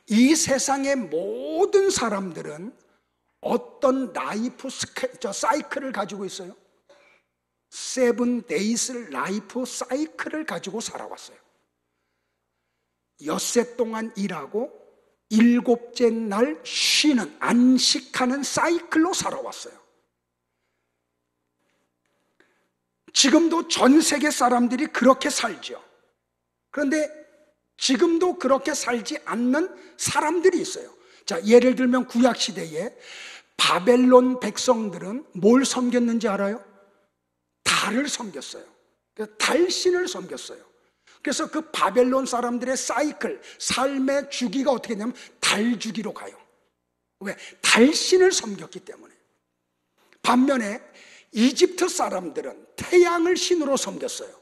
Speaker 1: 이 세상의 모든 사람들은 어떤 라이프 사이클을 가지고 있어요? 7days 라이프 사이클을 가지고 살아왔어요. 엿새 동안 일하고 일곱째 날 쉬는, 안식하는 사이클로 살아왔어요. 지금도 전 세계 사람들이 그렇게 살죠. 그런데 지금도 그렇게 살지 않는 사람들이 있어요. 자, 예를 들면 구약시대에 바벨론 백성들은 뭘 섬겼는지 알아요? 달을 섬겼어요. 달신을 섬겼어요. 그래서 그 바벨론 사람들의 사이클, 삶의 주기가 어떻게 되냐면 달주기로 가요. 왜? 달신을 섬겼기 때문에. 반면에 이집트 사람들은 태양을 신으로 섬겼어요.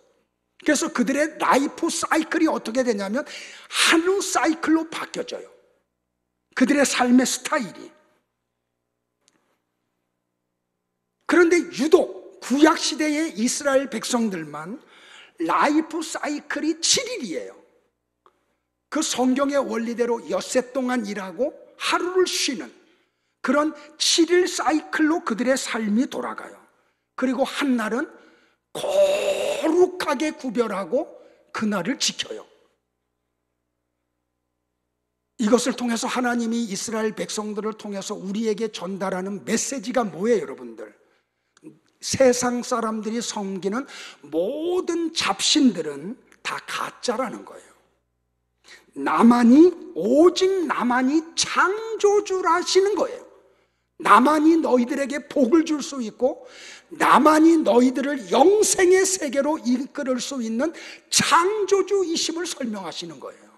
Speaker 1: 그래서 그들의 라이프 사이클이 어떻게 되냐면 한우 사이클로 바뀌어져요. 그들의 삶의 스타일이. 그런데 유독 구약시대의 이스라엘 백성들만 라이프 사이클이 7일이에요. 그 성경의 원리대로 엿새 동안 일하고 하루를 쉬는 그런 7일 사이클로 그들의 삶이 돌아가요. 그리고 한 날은 거룩하게 구별하고 그날을 지켜요. 이것을 통해서 하나님이 이스라엘 백성들을 통해서 우리에게 전달하는 메시지가 뭐예요, 여러분들? 세상 사람들이 섬기는 모든 잡신들은 다 가짜라는 거예요. 나만이, 오직 나만이 창조주라시는 거예요. 나만이 너희들에게 복을 줄 수 있고 나만이 너희들을 영생의 세계로 이끌을 수 있는 창조주이심을 설명하시는 거예요.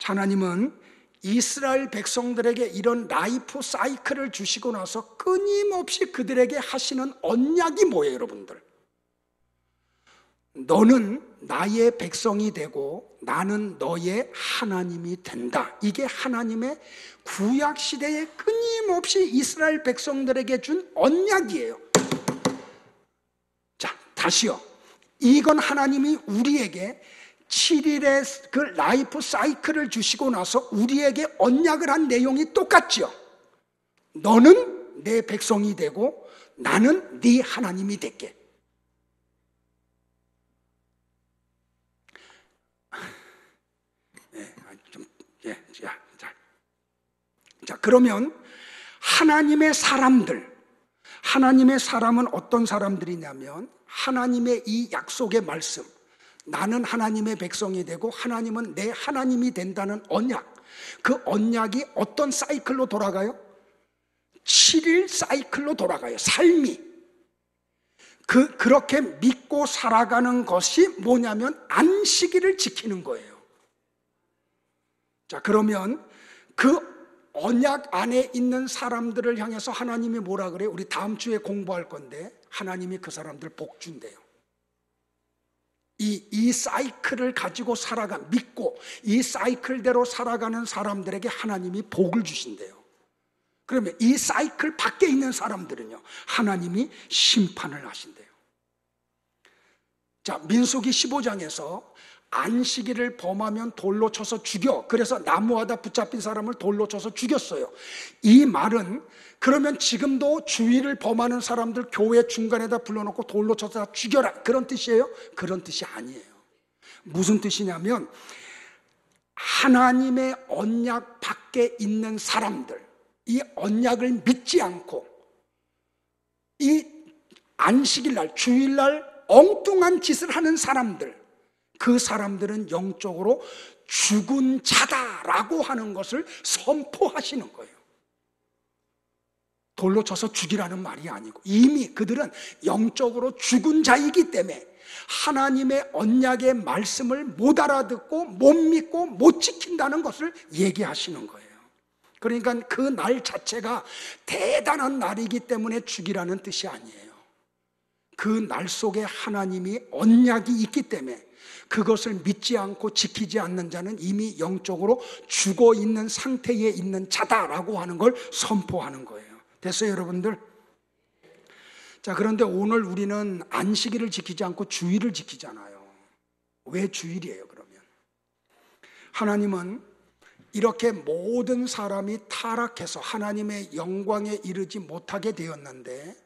Speaker 1: 하나님은 이스라엘 백성들에게 이런 라이프 사이클을 주시고 나서 끊임없이 그들에게 하시는 언약이 뭐예요, 여러분들? 너는 나의 백성이 되고 나는 너의 하나님이 된다. 이게 하나님의 구약시대에 끊임없이 이스라엘 백성들에게 준 언약이에요. 자, 다시요. 이건 하나님이 우리에게 7일의 그 라이프 사이클을 주시고 나서 우리에게 언약을 한 내용이 똑같죠. 너는 내 백성이 되고 나는 네 하나님이 될게. 자, 그러면 하나님의 사람은 어떤 사람들이냐면 하나님의 이 약속의 말씀, 나는 하나님의 백성이 되고 하나님은 내 하나님이 된다는 언약, 그 언약이 어떤 사이클로 돌아가요? 7일 사이클로 돌아가요. 삶이 그렇게 믿고 살아가는 것이 뭐냐면 안식일을 지키는 거예요. 자, 그러면 그 언약 안에 있는 사람들을 향해서 하나님이 뭐라 그래요? 우리 다음 주에 공부할 건데 하나님이 그 사람들 복 준대요. 이 사이클을 가지고 믿고 이 사이클대로 살아가는 사람들에게 하나님이 복을 주신대요. 그러면 이 사이클 밖에 있는 사람들은요, 하나님이 심판을 하신대요. 자, 민수기 15장에서 안식일을 범하면 돌로 쳐서 죽여. 그래서 나무하다 붙잡힌 사람을 돌로 쳐서 죽였어요. 이 말은 그러면 지금도 주일을 범하는 사람들 교회 중간에다 불러놓고 돌로 쳐서 죽여라, 그런 뜻이에요? 그런 뜻이 아니에요. 무슨 뜻이냐면 하나님의 언약 밖에 있는 사람들, 이 언약을 믿지 않고 이 안식일날, 주일날 엉뚱한 짓을 하는 사람들, 그 사람들은 영적으로 죽은 자다라고 하는 것을 선포하시는 거예요. 돌로 쳐서 죽이라는 말이 아니고 이미 그들은 영적으로 죽은 자이기 때문에 하나님의 언약의 말씀을 못 알아듣고 못 믿고 못 지킨다는 것을 얘기하시는 거예요. 그러니까 그 날 자체가 대단한 날이기 때문에 죽이라는 뜻이 아니에요. 그 날 속에 하나님이 언약이 있기 때문에 그것을 믿지 않고 지키지 않는 자는 이미 영적으로 죽어 있는 상태에 있는 자다라고 하는 걸 선포하는 거예요. 됐어요, 여러분들? 자, 그런데 오늘 우리는 안식일을 지키지 않고 주일을 지키잖아요. 왜 주일이에요, 그러면? 하나님은 이렇게 모든 사람이 타락해서 하나님의 영광에 이르지 못하게 되었는데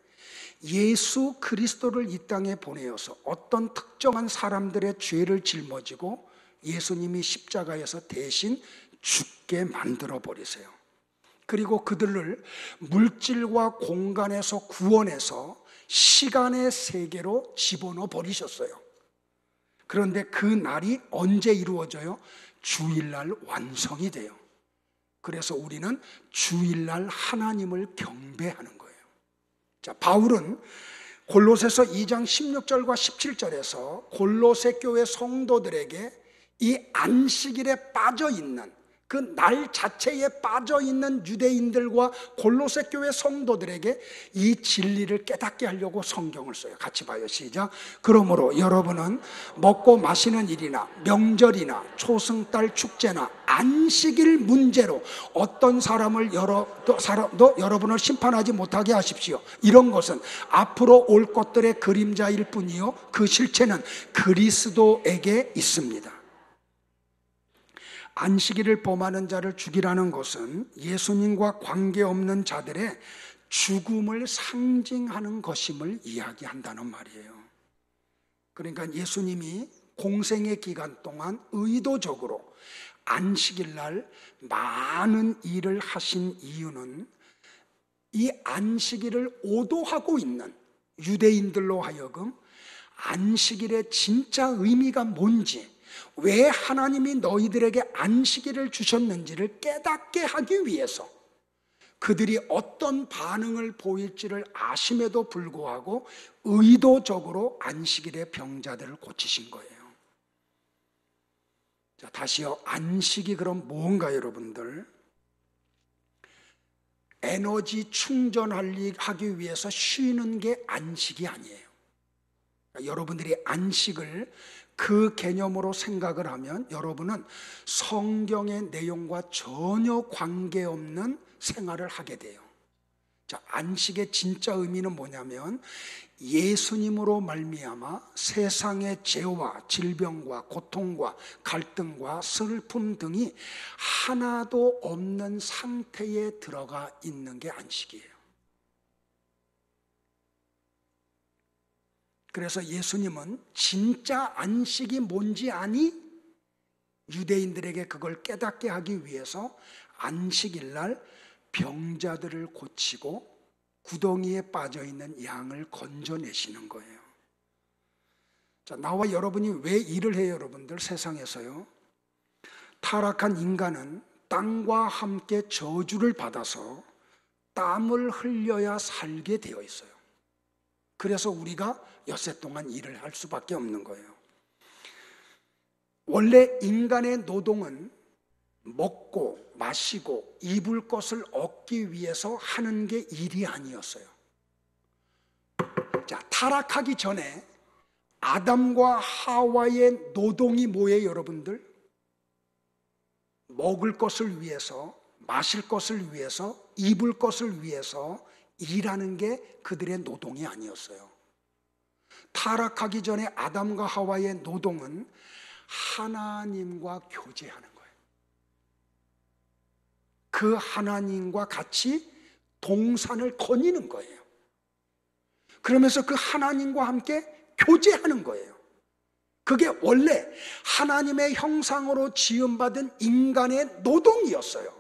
Speaker 1: 예수 그리스도를 이 땅에 보내어서 어떤 특정한 사람들의 죄를 짊어지고 예수님이 십자가에서 대신 죽게 만들어 버리세요. 그리고 그들을 물질과 공간에서 구원해서 시간의 세계로 집어넣어 버리셨어요. 그런데 그 날이 언제 이루어져요? 주일날 완성이 돼요. 그래서 우리는 주일날 하나님을 경배하는 거예요. 자, 바울은 골로새서 2장 16절과 17절에서 골로새 교회 성도들에게 이 안식일에 빠져 있는, 그 날 자체에 빠져 있는 유대인들과 골로새 교회 성도들에게 이 진리를 깨닫게 하려고 성경을 써요. 같이 봐요. 시작. 그러므로 여러분은 먹고 마시는 일이나 명절이나 초승달 축제나 안식일 문제로 어떤 사람도 여러분을 심판하지 못하게 하십시오. 이런 것은 앞으로 올 것들의 그림자일 뿐이요, 그 실체는 그리스도에게 있습니다. 안식일을 범하는 자를 죽이라는 것은 예수님과 관계없는 자들의 죽음을 상징하는 것임을 이야기한다는 말이에요. 그러니까 예수님이 공생의 기간 동안 의도적으로 안식일 날 많은 일을 하신 이유는 이 안식일을 오도하고 있는 유대인들로 하여금 안식일의 진짜 의미가 뭔지, 왜 하나님이 너희들에게 안식일을 주셨는지를 깨닫게 하기 위해서 그들이 어떤 반응을 보일지를 아심에도 불구하고 의도적으로 안식일의 병자들을 고치신 거예요. 자, 다시요. 안식이 그럼 뭔가 여러분들? 에너지 충전하기 위해서 쉬는 게 안식이 아니에요. 그러니까 여러분들이 안식을 그 개념으로 생각을 하면 여러분은 성경의 내용과 전혀 관계없는 생활을 하게 돼요. 자, 안식의 진짜 의미는 뭐냐면 예수님으로 말미암아 세상의 죄와 질병과 고통과 갈등과 슬픔 등이 하나도 없는 상태에 들어가 있는 게 안식이에요. 그래서 예수님은 진짜 안식이 뭔지 아니? 유대인들에게 그걸 깨닫게 하기 위해서 안식일 날 병자들을 고치고 구덩이에 빠져있는 양을 건져내시는 거예요. 자, 나와 여러분이 왜 일을 해요, 여러분들? 세상에서요. 타락한 인간은 땅과 함께 저주를 받아서 땀을 흘려야 살게 되어 있어요. 그래서 우리가 엿새 동안 일을 할 수밖에 없는 거예요. 원래 인간의 노동은 먹고 마시고 입을 것을 얻기 위해서 하는 게 일이 아니었어요. 자, 타락하기 전에 아담과 하와의 노동이 뭐예요, 여러분들? 먹을 것을 위해서, 마실 것을 위해서, 입을 것을 위해서 일하는 게 그들의 노동이 아니었어요. 타락하기 전에 아담과 하와의 노동은 하나님과 교제하는 거예요. 그 하나님과 같이 동산을 거니는 거예요. 그러면서 그 하나님과 함께 교제하는 거예요. 그게 원래 하나님의 형상으로 지음받은 인간의 노동이었어요.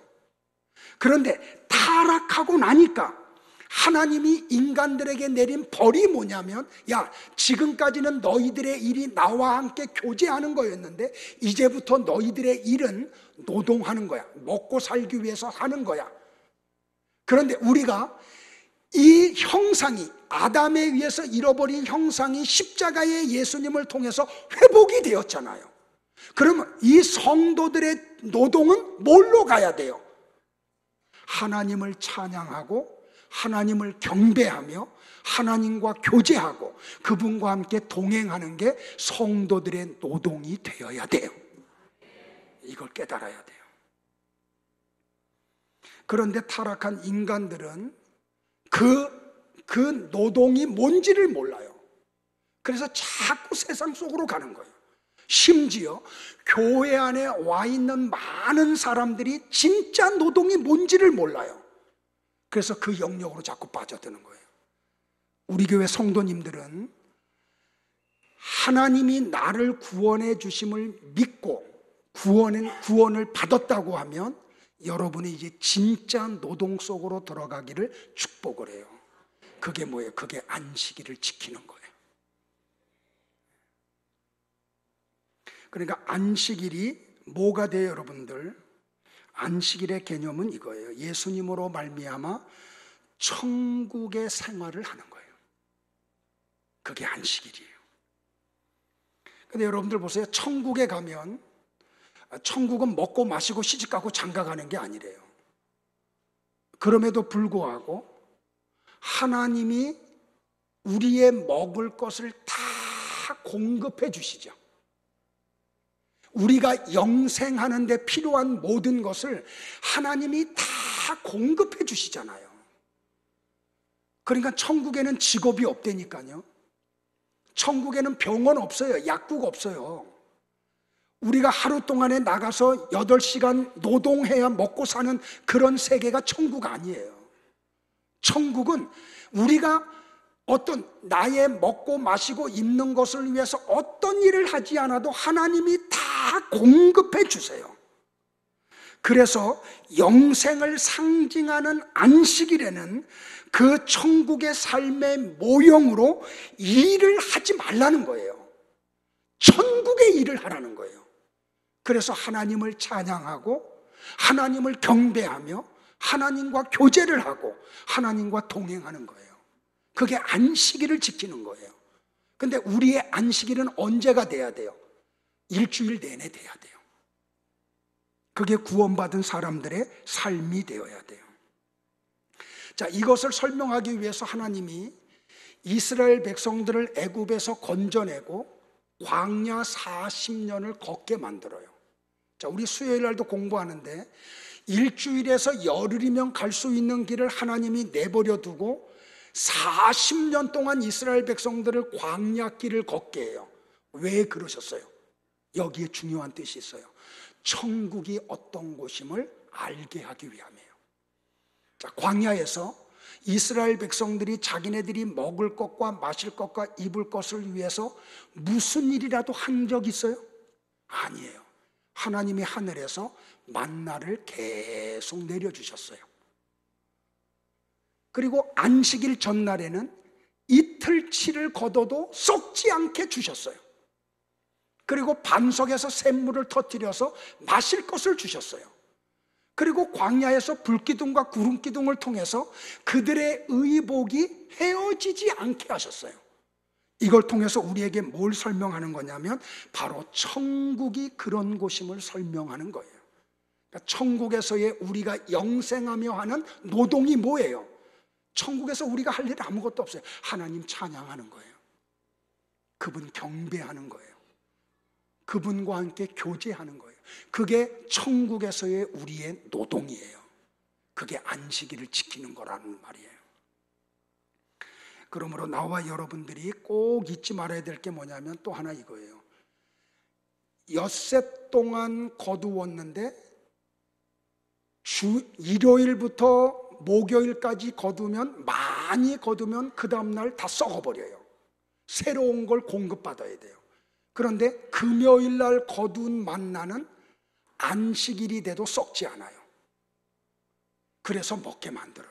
Speaker 1: 그런데 타락하고 나니까 하나님이 인간들에게 내린 벌이 뭐냐면, 야, 지금까지는 너희들의 일이 나와 함께 교제하는 거였는데 이제부터 너희들의 일은 노동하는 거야. 먹고 살기 위해서 하는 거야. 그런데 우리가 이 형상이, 아담에 의해서 잃어버린 형상이 십자가의 예수님을 통해서 회복이 되었잖아요. 그러면 이 성도들의 노동은 뭘로 가야 돼요? 하나님을 찬양하고 하나님을 경배하며 하나님과 교제하고 그분과 함께 동행하는 게 성도들의 노동이 되어야 돼요. 이걸 깨달아야 돼요. 그런데 타락한 인간들은 그 노동이 뭔지를 몰라요. 그래서 자꾸 세상 속으로 가는 거예요. 심지어 교회 안에 와 있는 많은 사람들이 진짜 노동이 뭔지를 몰라요. 그래서 그 영역으로 자꾸 빠져드는 거예요. 우리 교회 성도님들은 하나님이 나를 구원해 주심을 믿고 구원을 받았다고 하면 여러분이 이제 진짜 노동 속으로 들어가기를 축복을 해요. 그게 뭐예요? 그게 안식일을 지키는 거예요. 그러니까 안식일이 뭐가 돼요, 여러분들? 안식일의 개념은 이거예요. 예수님으로 말미암아 천국의 생활을 하는 거예요. 그게 안식일이에요. 근데 여러분들 보세요. 천국에 가면 천국은 먹고 마시고 시집가고 장가가는 게 아니래요. 그럼에도 불구하고 하나님이 우리의 먹을 것을 다 공급해 주시죠. 우리가 영생하는 데 필요한 모든 것을 하나님이 다 공급해 주시잖아요. 그러니까 천국에는 직업이 없다니까요. 천국에는 병원 없어요. 약국 없어요. 우리가 하루 동안에 나가서 8시간 노동해야 먹고 사는 그런 세계가 천국 아니에요. 천국은 우리가 어떤 나의 먹고 마시고 입는 것을 위해서 어떤 일을 하지 않아도 하나님이 다 공급해 주세요. 그래서 영생을 상징하는 안식일에는 그 천국의 삶의 모형으로 일을 하지 말라는 거예요. 천국의 일을 하라는 거예요. 그래서 하나님을 찬양하고 하나님을 경배하며 하나님과 교제를 하고 하나님과 동행하는 거예요. 그게 안식일을 지키는 거예요. 근데 우리의 안식일은 언제가 돼야 돼요? 일주일 내내 돼야 돼요. 그게 구원받은 사람들의 삶이 되어야 돼요. 자, 이것을 설명하기 위해서 하나님이 이스라엘 백성들을 애굽에서 건져내고 광야 40년을 걷게 만들어요. 자, 우리 수요일 날도 공부하는데 일주일에서 열흘이면 갈 수 있는 길을 하나님이 내버려 두고 40년 동안 이스라엘 백성들을 광야길을 걷게 해요. 왜 그러셨어요? 여기에 중요한 뜻이 있어요. 천국이 어떤 곳임을 알게 하기 위함이에요. 자, 광야에서 이스라엘 백성들이 자기네들이 먹을 것과 마실 것과 입을 것을 위해서 무슨 일이라도 한 적 있어요? 아니에요. 하나님이 하늘에서 만나를 계속 내려주셨어요. 그리고 안식일 전날에는 이틀치를 걷어도 썩지 않게 주셨어요. 그리고 반석에서 샘물을 터뜨려서 마실 것을 주셨어요. 그리고 광야에서 불기둥과 구름기둥을 통해서 그들의 의복이 헤어지지 않게 하셨어요. 이걸 통해서 우리에게 뭘 설명하는 거냐면 바로 천국이 그런 곳임을 설명하는 거예요. 그러니까 천국에서의 우리가 영생하며 하는 노동이 뭐예요? 천국에서 우리가 할 일 아무것도 없어요. 하나님 찬양하는 거예요. 그분 경배하는 거예요. 그분과 함께 교제하는 거예요. 그게 천국에서의 우리의 노동이에요. 그게 안식일을 지키는 거라는 말이에요. 그러므로 나와 여러분들이 꼭 잊지 말아야 될 게 뭐냐면 또 하나 이거예요. 엿새 동안 거두었는데 일요일부터 목요일까지 거두면 많이 거두면 그 다음날 다 썩어버려요. 새로운 걸 공급받아야 돼요. 그런데 금요일날 거둔 만나는 안식일이 돼도 썩지 않아요. 그래서 먹게 만들어요.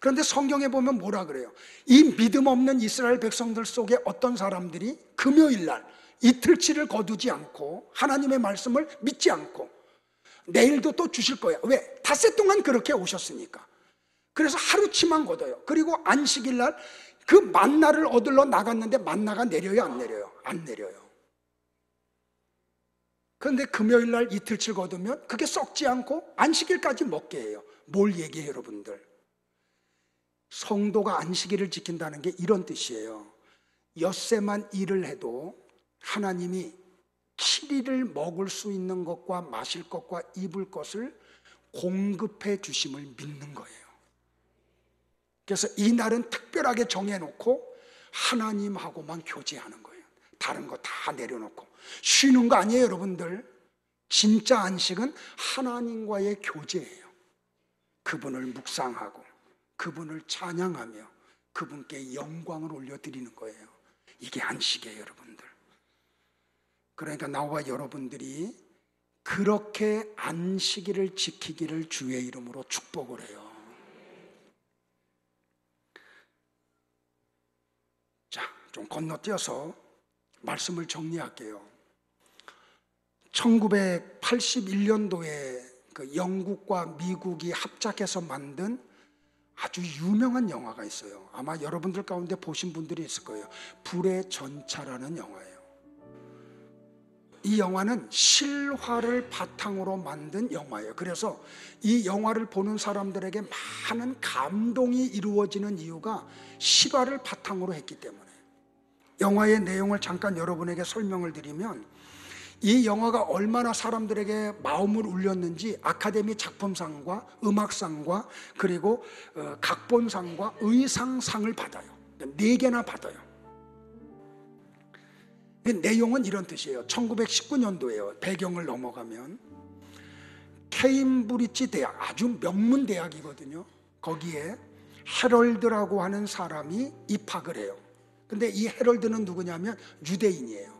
Speaker 1: 그런데 성경에 보면 뭐라 그래요? 이 믿음 없는 이스라엘 백성들 속에 어떤 사람들이 금요일날 이틀치를 거두지 않고 하나님의 말씀을 믿지 않고 내일도 또 주실 거야. 왜? 닷새 동안 그렇게 오셨으니까. 그래서 하루치만 거둬요. 그리고 안식일날 그 만나를 얻으러 나갔는데 만나가 내려요, 안 내려요? 안 내려요. 그런데 금요일날 이틀치 거두면 그게 썩지 않고 안식일까지 먹게 해요. 뭘 얘기해요, 여러분들? 성도가 안식일을 지킨다는 게 이런 뜻이에요. 엿새만 일을 해도 하나님이 7일을 먹을 수 있는 것과 마실 것과 입을 것을 공급해 주심을 믿는 거예요. 그래서 이 날은 특별하게 정해놓고 하나님하고만 교제하는 거예요. 다른 거 다 내려놓고 쉬는 거 아니에요, 여러분들. 진짜 안식은 하나님과의 교제예요. 그분을 묵상하고 그분을 찬양하며 그분께 영광을 올려드리는 거예요. 이게 안식이에요, 여러분들. 그러니까 나와 여러분들이 그렇게 안식일을 지키기를 주의 이름으로 축복을 해요. 자, 좀 건너뛰어서 말씀을 정리할게요. 1981년도에 그 영국과 미국이 합작해서 만든 아주 유명한 영화가 있어요. 아마 여러분들 가운데 보신 분들이 있을 거예요. 불의 전차라는 영화예요. 이 영화는 실화를 바탕으로 만든 영화예요. 그래서 이 영화를 보는 사람들에게 많은 감동이 이루어지는 이유가 실화를 바탕으로 했기 때문에. 영화의 내용을 잠깐 여러분에게 설명을 드리면, 이 영화가 얼마나 사람들에게 마음을 울렸는지 아카데미 작품상과 음악상과 그리고 각본상과 의상상을 받아요. 4개나 받아요. 내용은 이런 뜻이에요. 1919년도에요. 배경을 넘어가면 케임브리지 대학, 아주 명문 대학이거든요. 거기에 해럴드라고 하는 사람이 입학을 해요. 근데 이 해럴드는 누구냐면 유대인이에요.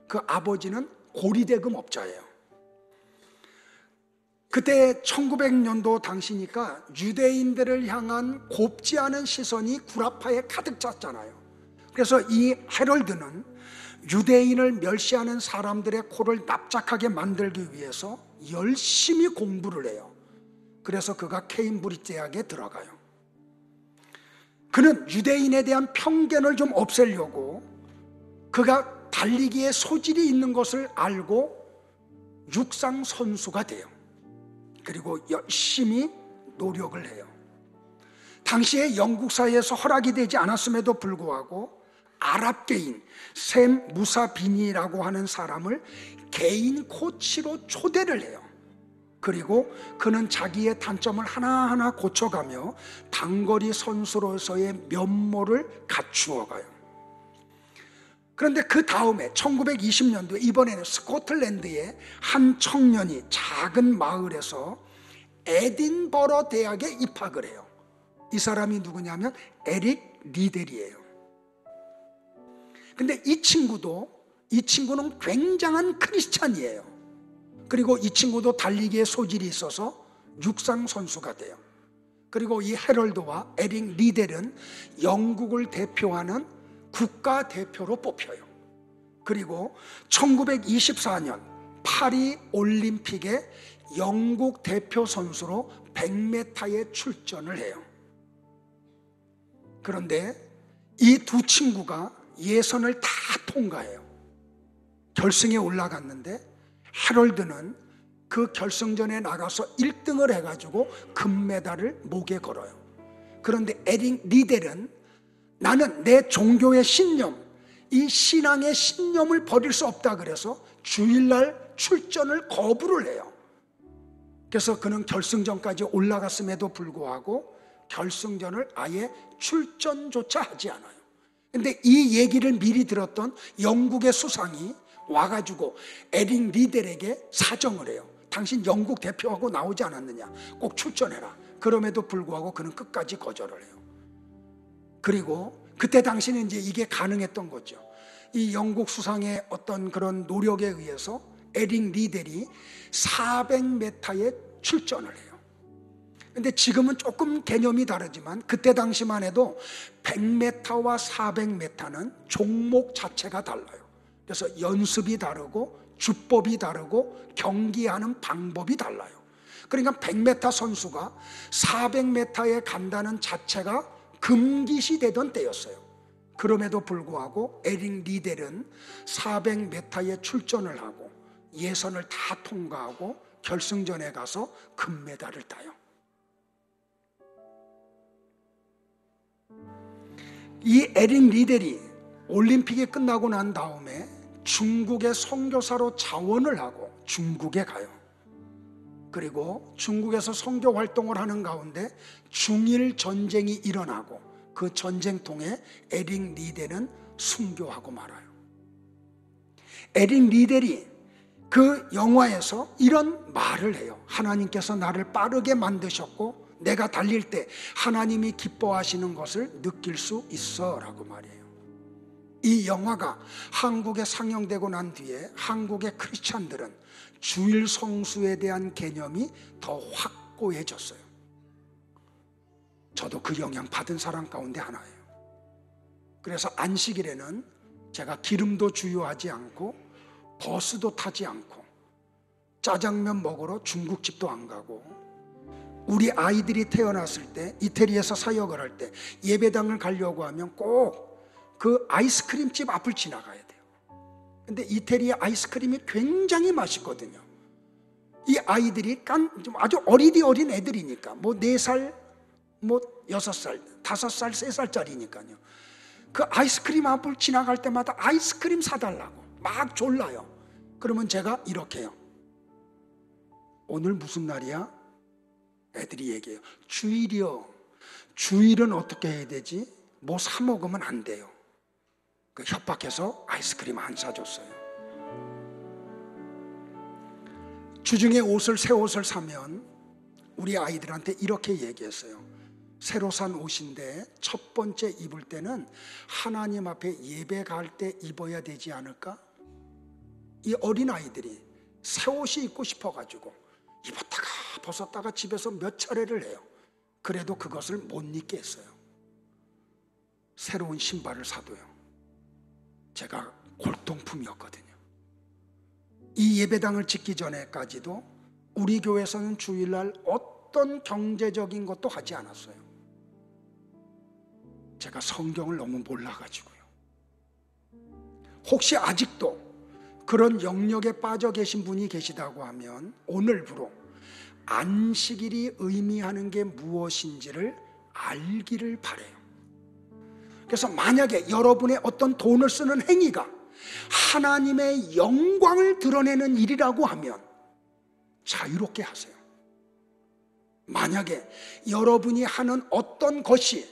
Speaker 1: 그 아버지는 고리대금 업자예요. 그때 1900년도 당시니까 유대인들을 향한 곱지 않은 시선이 구라파에 가득 찼잖아요. 그래서 이 해럴드는 유대인을 멸시하는 사람들의 코를 납작하게 만들기 위해서 열심히 공부를 해요. 그래서 그가 케임브리지 대학에 들어가요. 그는 유대인에 대한 편견을 좀 없애려고 그가 달리기에 소질이 있는 것을 알고 육상 선수가 돼요. 그리고 열심히 노력을 해요. 당시에 영국 사회에서 허락이 되지 않았음에도 불구하고 아랍계인 샘 무사비니라고 하는 사람을 개인 코치로 초대를 해요. 그리고 그는 자기의 단점을 하나하나 고쳐가며 단거리 선수로서의 면모를 갖추어가요. 그런데 그 다음에 1920년도에 이번에는 스코틀랜드의 한 청년이 작은 마을에서 에딘버러 대학에 입학을 해요. 이 사람이 누구냐면 에릭 리델이에요. 근데 이 친구는 굉장한 크리스찬이에요. 그리고 이 친구도 달리기에 소질이 있어서 육상 선수가 돼요. 그리고 이 해럴드와 에릭 리델은 영국을 대표하는 국가대표로 뽑혀요. 그리고 1924년 파리 올림픽에 영국 대표 선수로 100m에 출전을 해요. 그런데 이 두 친구가 예선을 다 통과해요. 결승에 올라갔는데 해럴드는 그 결승전에 나가서 1등을 해가지고 금메달을 목에 걸어요. 그런데 에릭 리델은 나는 내 종교의 신념, 이 신앙의 신념을 버릴 수 없다 그래서 주일날 출전을 거부를 해요. 그래서 그는 결승전까지 올라갔음에도 불구하고 결승전을 아예 출전조차 하지 않아요. 근데 이 얘기를 미리 들었던 영국의 수상이 와가지고 에릭 리델에게 사정을 해요. 당신 영국 대표하고 나오지 않았느냐, 꼭 출전해라. 그럼에도 불구하고 그는 끝까지 거절을 해요. 그리고 그때 당시는 이제 이게 가능했던 거죠. 이 영국 수상의 어떤 그런 노력에 의해서 에릭 리델이 400m에 출전을 해요. 근데 지금은 조금 개념이 다르지만 그때 당시만 해도 100m와 400m는 종목 자체가 달라요. 그래서 연습이 다르고 주법이 다르고 경기하는 방법이 달라요. 그러니까 100m 선수가 400m에 간다는 자체가 금기시 되던 때였어요. 그럼에도 불구하고 에릭 리델은 400m에 출전을 하고 예선을 다 통과하고 결승전에 가서 금메달을 따요. 이 에릭 리델이 올림픽이 끝나고 난 다음에 중국의 선교사로 자원을 하고 중국에 가요. 그리고 중국에서 선교 활동을 하는 가운데 중일 전쟁이 일어나고 그 전쟁통에 에릭 리델은 순교하고 말아요. 에릭 리델이 그 영화에서 이런 말을 해요. 하나님께서 나를 빠르게 만드셨고 내가 달릴 때 하나님이 기뻐하시는 것을 느낄 수 있어 라고 말해요. 이 영화가 한국에 상영되고 난 뒤에 한국의 크리스찬들은 주일 성수에 대한 개념이 더 확고해졌어요. 저도 그 영향 받은 사람 가운데 하나예요. 그래서 안식일에는 제가 기름도 주유하지 않고 버스도 타지 않고 짜장면 먹으러 중국집도 안 가고, 우리 아이들이 태어났을 때 이태리에서 사역을 할 때 예배당을 가려고 하면 꼭 그 아이스크림집 앞을 지나가야 돼요. 근데 이태리의 아이스크림이 굉장히 맛있거든요. 이 아이들이 좀 아주 어린 애들이니까, 뭐 4살, 뭐 6살, 5살, 3살짜리니까요. 그 아이스크림 앞을 지나갈 때마다 아이스크림 사달라고 막 졸라요. 그러면 제가 이렇게 해요. 오늘 무슨 날이야? 애들이 얘기해요. 주일이요. 주일은 어떻게 해야 되지? 뭐 사 먹으면 안 돼요. 그 협박해서 아이스크림 안 사줬어요. 주중에 새 옷을 사면 우리 아이들한테 이렇게 얘기했어요. 새로 산 옷인데 첫 번째 입을 때는 하나님 앞에 예배 갈 때 입어야 되지 않을까? 이 어린 아이들이 새 옷이 입고 싶어가지고 입었다가 벗었다가 집에서 몇 차례를 해요. 그래도 그것을 못 입게 했어요. 새로운 신발을 사도요. 제가 골동품이었거든요. 이 예배당을 짓기 전에까지도 우리 교회에서는 주일날 어떤 경제적인 것도 하지 않았어요. 제가 성경을 너무 몰라가지고요. 혹시 아직도 그런 영역에 빠져 계신 분이 계시다고 하면 오늘부로 안식일이 의미하는 게 무엇인지를 알기를 바라요. 그래서 만약에 여러분의 어떤 돈을 쓰는 행위가 하나님의 영광을 드러내는 일이라고 하면 자유롭게 하세요. 만약에 여러분이 하는 어떤 것이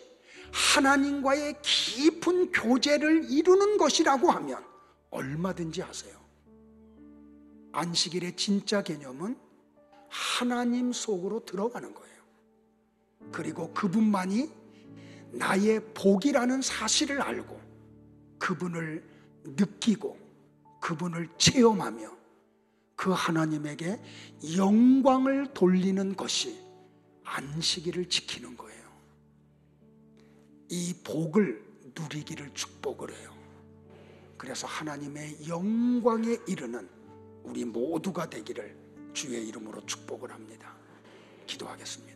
Speaker 1: 하나님과의 깊은 교제를 이루는 것이라고 하면 얼마든지 하세요. 안식일의 진짜 개념은 하나님 속으로 들어가는 거예요. 그리고 그분만이 나의 복이라는 사실을 알고 그분을 느끼고 그분을 체험하며 그 하나님에게 영광을 돌리는 것이 안식일을 지키는 거예요. 이 복을 누리기를 축복을 해요. 그래서 하나님의 영광에 이르는 우리 모두가 되기를 주의 이름으로 축복을 합니다. 기도하겠습니다.